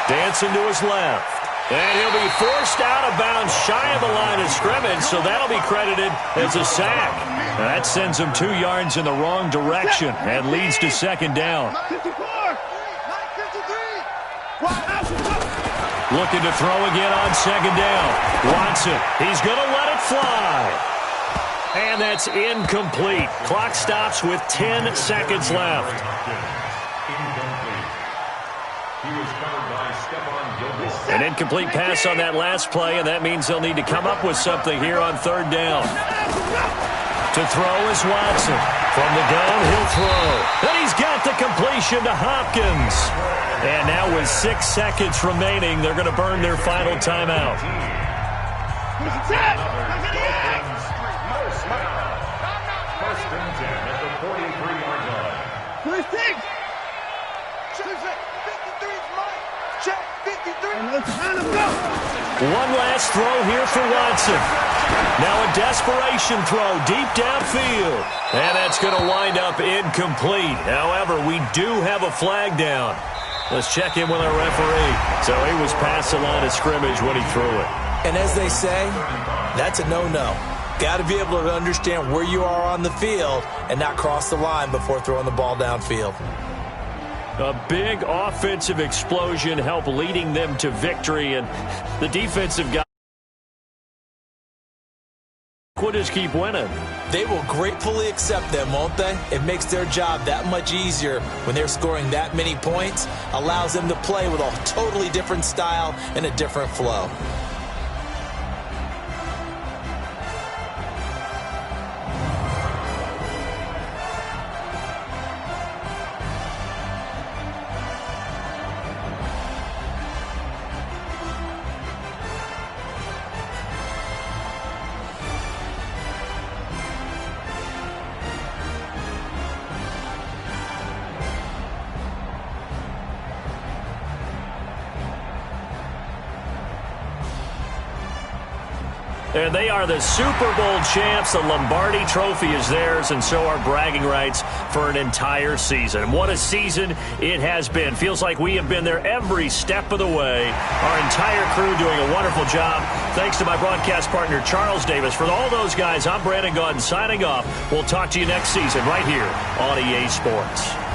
Dancing to his left. And he'll be forced out of bounds shy of the line of scrimmage, so that'll be credited as a sack. That sends him 2 yards in the wrong direction and leads to 2nd down. 54. 53. Looking to throw again on 2nd down. Watson, he's going to let it fly. And that's incomplete. Clock stops with 10 seconds left. An incomplete pass on that last play, and that means they'll need to come up with something here on 3rd down. To throw is Watson. From the gun, he'll throw. And he's got the completion to Hopkins. And now with 6 seconds remaining, they're going to burn their final timeout. First and 10 at the 43-yard line. Check 53. One last throw here for Watson. Now a desperation throw deep downfield. And that's going to wind up incomplete. However, we do have a flag down. Let's check in with our referee. So he was past the line of scrimmage when he threw it. And as they say, that's a no-no. Got to be able to understand where you are on the field and not cross the line before throwing the ball downfield. A big offensive explosion helped leading them to victory, and the defensive guy We'll just keep winning. They will gratefully accept them, won't they? It makes their job that much easier when they're scoring that many points, allows them to play with a totally different style and a different flow. And they are the Super Bowl champs. The Lombardi Trophy is theirs, and so are bragging rights for an entire season. What a season it has been. Feels like we have been there every step of the way. Our entire crew doing a wonderful job. Thanks to my broadcast partner, Charles Davis. For all those guys, I'm Brandon Gaudin signing off. We'll talk to you next season right here on EA Sports.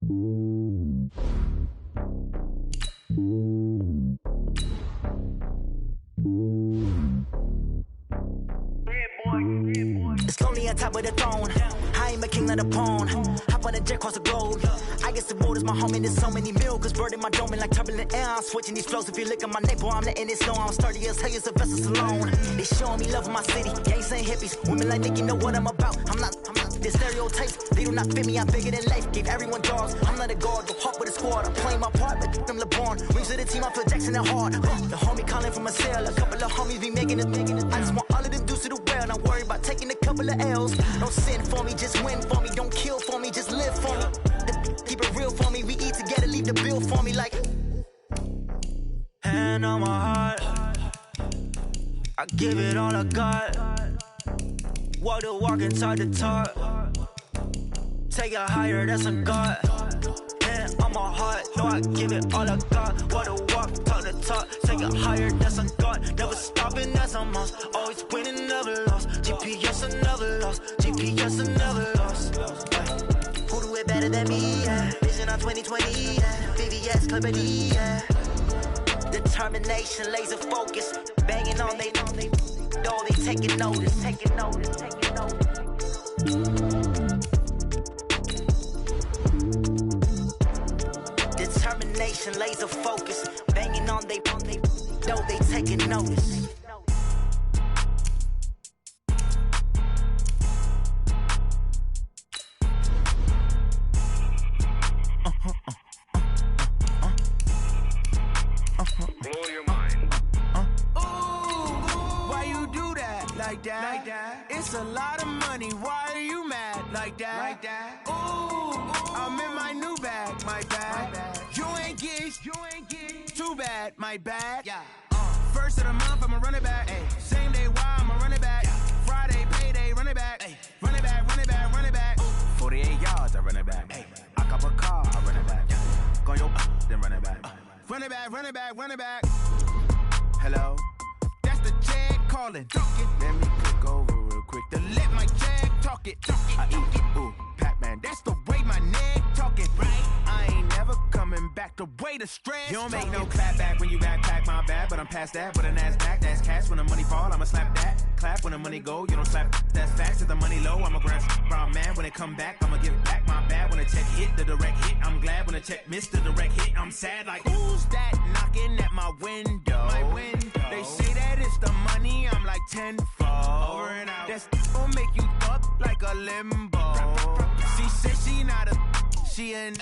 It's lonely on top of the throne. I am a king of the pawn. Hop on a jet across the globe. I guess the road is my home and there's so many miracles burning my dome and like turbulent air. I'm switching these flows. If you look at my neck, boy, I'm letting it slow. I'm sturdy as hell, as a vessel alone. They showing me love in my city. Gangs ain't hippies. Women like Nicki know what I'm about. I'm not. The stereotypes, they do not fit me. I'm bigger than life. Gave everyone dogs. I'm not a guard, but hawk with a squad. I'm playing my part, but I'm LeBron. Wings of the team, I feel Jackson and hard. The homie calling from a cell. A couple of homies be making it. I just want all of them dudes to the well. Not worry about taking a couple of L's. Don't sin for me, just win for me. Don't kill for me, just live for me. Keep it real for me. We eat together, leave the bill for me like. Hand on my heart, I give it all I got. Walk the walk and talk the talk. Take it higher, that's a God. Hand on my heart, no, I give it all I got. Walk the walk, talk the talk. Take it higher, that's a God. Never stopping, that's a must. Always winning, never lost. GPS, I never lost. GPS, I never lost. Who do it better than me? Yeah. Vision on 2020. Yeah. VVS, Clippity. Yeah. Determination, laser focus. Banging on they. No, they taking notice. Taking notice. Taking notice. Determination, laser focus. Banging on they. No, they taking notice. Blow your mind. Why you do that like that? It's a lot of money. Why are you mad like that? Ooh, I'm in my new bag, my bad. You ain't get too bad, my bad. Yeah. First of the month, I'ma run it back. Ay. Same day, why I'ma run it back. Friday, payday, run it back. Ay. Run it back, run it back, run it back. 48 yards, I run it back. Ay. I cop a car, I run it back. Go your then run it back. Run it back, run it back, run it back. Hello? That's the jag calling. Let me click over real quick to let my jag talk it. I eat it, ooh, Pac-Man. That's the way my neck talking. Right? I ain't never coming back the way the stress. You don't make no clap back when you backpack, my bad. But I'm past that with a NASDAQ. That's cash when the money fall, I'ma slap that. Clap when the money go, you don't slap. That's facts. If the money low, I'ma grab brown man. When it come back, I'ma give back my bad. When the check hit, the direct hit. I'm glad when the check missed the direct hit. I'm sad like, who's that knocking at my window? My window. They say that it's the money, I'm like tenfold. Over and out. That's gon' make you up like a limbo. She said she not a, she an.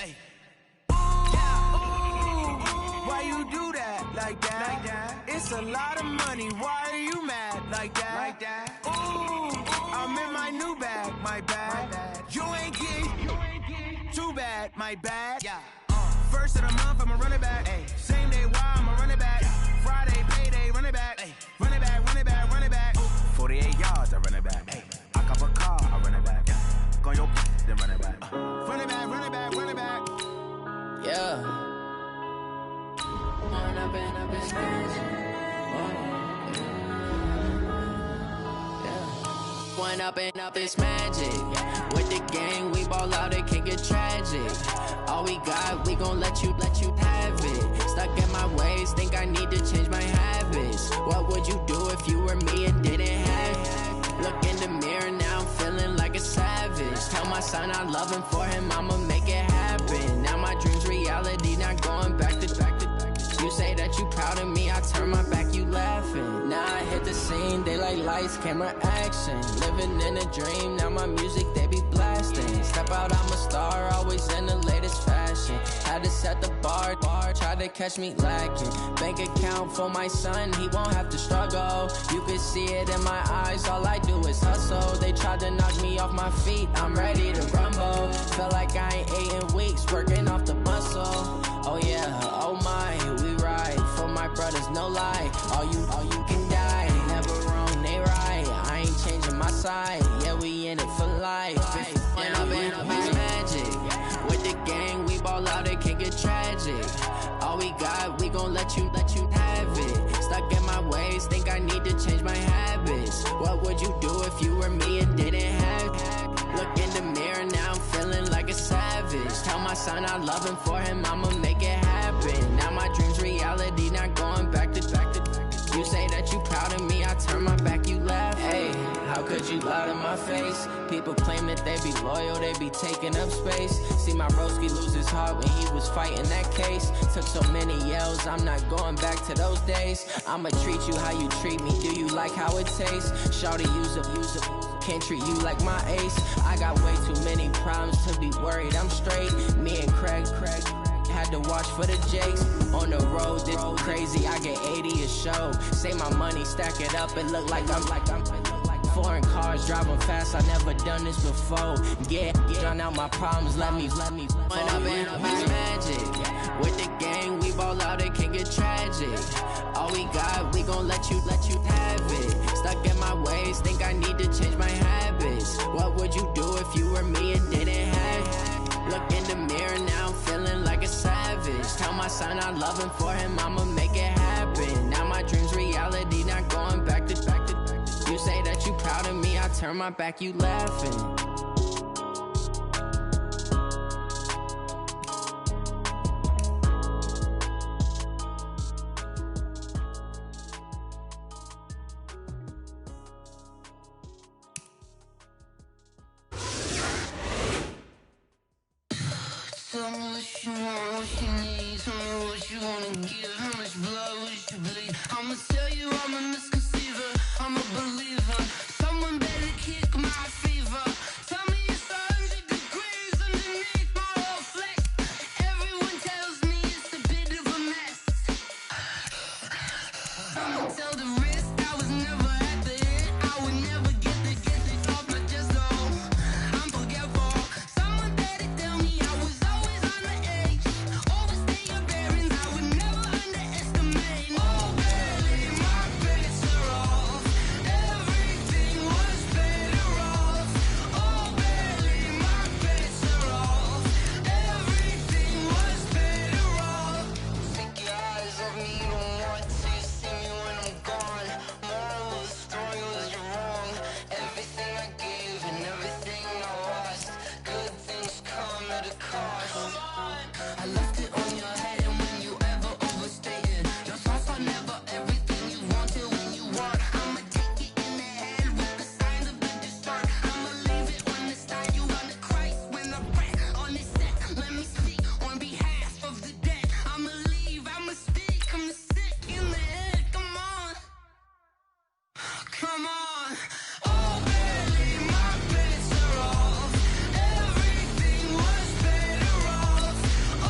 Why you do that like that? It's a lot of money. Why are you mad like that? Ooh, I'm in my new bag, my bad. You ain't get too bad, my bad. Yeah. First of the month, I'ma run it back. Ay. Same day, why I'ma run it back. Friday, payday, run it back. Ay. Run it back, run it back, run it back. 48 yards, I run it back. Ay. I cop a car, I run it back. Go your then run it back. Run it back, run it back, run it back. Yeah. Run up in this One up and up is magic. With the gang, we ball out, it can get tragic. All we got, we gon' let you have it. Stuck in my ways, think I need to change my habits. What would you do if you were me and didn't have it? Look in the mirror, now I'm feeling like a savage. Tell my son I love him, for him I'ma make it happen. Now my dream's reality, not going back to. You say that you proud of me, I turn my back, you laughing. Now I hit the scene, daylight lights, camera action. Living in a dream, now my music, they be blasting. Step out, I'm a star, always in the latest fashion. Had to set the bar, try to catch me lacking. Bank account for my son, he won't have to struggle. You can see it in my eyes, all I do is hustle. They tried to knock me off my feet, I'm ready to rumble. Felt like I ain't ate in weeks, working off the muscle. Oh yeah, oh my, we ride for my brothers, no lie. All you can die, never wrong, they right. I ain't changing my side, yeah, we in it for life. When up and up is magic. With the gang, we ball out, it can get tragic. All we got, we gon' let you have it. Stuck in my ways, think I need to change my habits. What would you do if you were me and didn't have it? Look in the mirror, now I'm feeling like a savage. savage. Tell my son I love him, for him I'ma make it happen. Now my dream's reality, not going back to. You say that you proud of me, I turn my back, you laugh. Hey, how could you lie to my face? People claim that they be loyal, they be taking up space. See my broski lose his heart when he was fighting that case. Took so many yells, I'm not going back to those days. I'ma treat you how you treat me, do you like how it tastes? Shawty, use up, can't treat you like my ace. I got way too many problems to be worried, I'm straight. Me and Craig had to watch for the Jakes. On the road, this crazy, I get 80 a show. Say my money, stack it up, it look like I'm foreign cars, driving fast, I never done this before. Yeah, drown out my problems, let me Went up and up is magic. With the gang, we ball out, it can get tragic. All we got, we gon' let you have it. Stuck in my ways, think I need to change my habits. What would you do if you were me and didn't have it? Look in the mirror now, I'm feeling like a savage. Tell my son I love him, for him I'ma make it happen. Now my dream's reality, not going back to. You say that you proud of me, I turn my back, you laughing. Tell me what you want, what you need. Tell me what you wanna give. How much blood would you bleed? I'ma tell you I'm a misconceiver, I'm a believer. Someone better kick my fever. Tell me it's 100 degrees underneath my whole flesh. Everyone tells me it's a bit of a mess. I'ma tell the risk I was never at the end. I would never get it off my chest, though. I'm forgetful. Someone better tell me I was always on the edge. Overstay your bearings, I would never underestimate. Oh, barely, my bets are off. Everything was better off. Oh, barely, my bets are off. Everything was better off. Take your eyes off me, don't want to see me when I'm gone. Moral of the story was you're wrong. Everything I gave and everything I lost. Good things come at a cost. I left it on your head, and when you ever overstated, your thoughts are never everything you wanted when you want. I'ma take it in the head with the signs of the dessert. I'ma leave it on the side. You wanna Christ when I rest on this set. Let me speak on behalf of the dead. I'ma leave, I'ma speak. I'm the sick in the head. Come on, come on. Oh, barely, my bets are off. Everything was better off.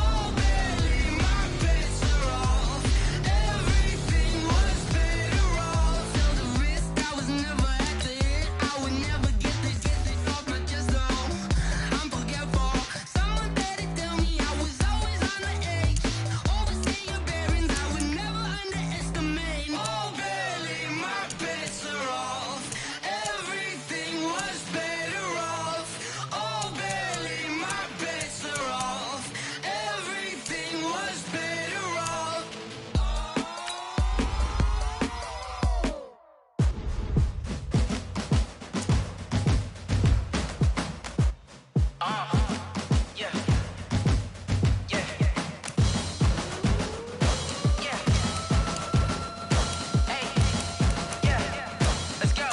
Oh, barely, my bets are off. Everything was better off. Tell the risk I was never at the end. I would never get it off my chest, though. I'm forgetful. Someone better tell me I was always on the edge. Overstay your bearings, I would never underestimate. Oh, barely, my bets are off. Everything was better off. Oh, barely, my bets are off. Everything was better off. Yeah. Yeah. Yeah. Hey. Yeah. Let's go.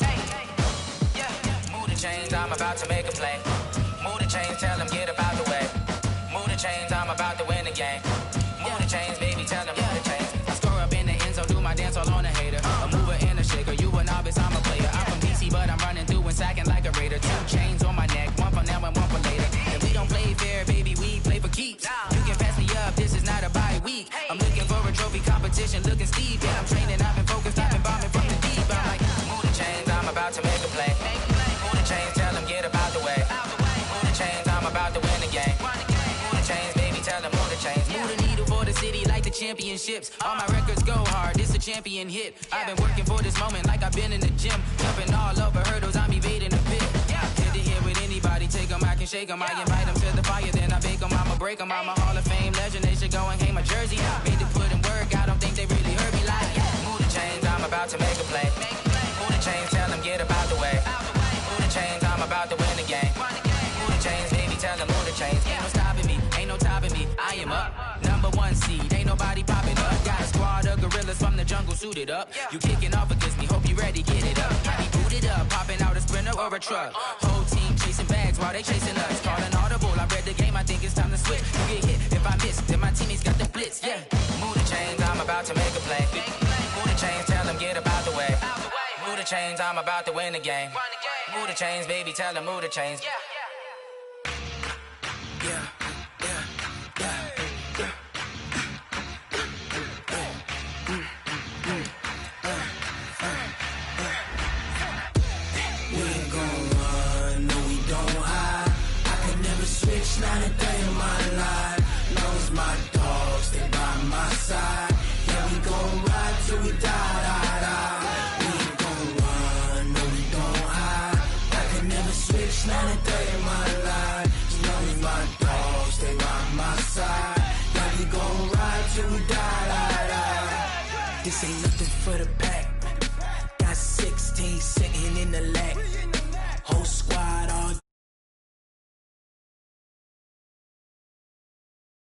Hey. Yeah. Move the chains, I'm about to make a play. Move the chains, tell them get about the way. Move the chains, I'm about to win the game. Move the chains, baby, tell them move the chains. I score up in the end zone, do my dance all on a hater. A mover and a shaker, you a novice, I'm a player. I'm from DC, but I'm running through and sacking like a raider. 2 chains on my neck, one for now and one for later. And we don't play fair, baby, we play for keeps. You can pass me up, this is not a bye week. I'm looking for a trophy competition, looking steep. Yeah, I'm training, I've been focused, I've been bombing from the deep. I'm like, move the chains, I'm about to make a play. Move the chains, tell them get about the way. Move the chains, I'm about to win the game. Move the chains, baby, tell them move the chains. Move the needle for the city like the championships. All my records go hard, this a champion hit. I've been working for this moment like I've been in the gym. Jumping all over hurdles, I'm evading the pit. Hit to hit with anybody, take them, I can shake them. I invite them to the fire, then I bake them, I'ma break them. I'm a Hall of Fame legend, they should go and hang my jersey. Made to put in work, I don't think they really heard me like. Move the chains, I'm about to make a play. Move the chains, tell them get about the way. Move the chains, I'm about to win the game. Move the chains, baby, tell them move the up. Number 1 seed, ain't nobody popping up. Got a squad of gorillas from the jungle suited up. You kicking off against me, hope you ready, get it up. I be booted up, popping out a sprinter or a truck. Whole team chasing bags while they chasing us. Calling audible, I read the game, I think it's time to switch. You get hit, if I miss, then my teammates got the blitz, yeah. Move the chains, I'm about to make a play. Move the chains, tell them get about the way. Move the chains, I'm about to win the game. Move the chains, baby, tell them move the chains. Yeah. Not a day in my life. Long as my dogs, they by my side. Yeah, we gon' ride till we die. We ain't gon' run, no, we don't hide. I can never switch, not a day in my life. As long as my dogs, they by my side. Yeah, we gon' ride till we die. This ain't nothing for the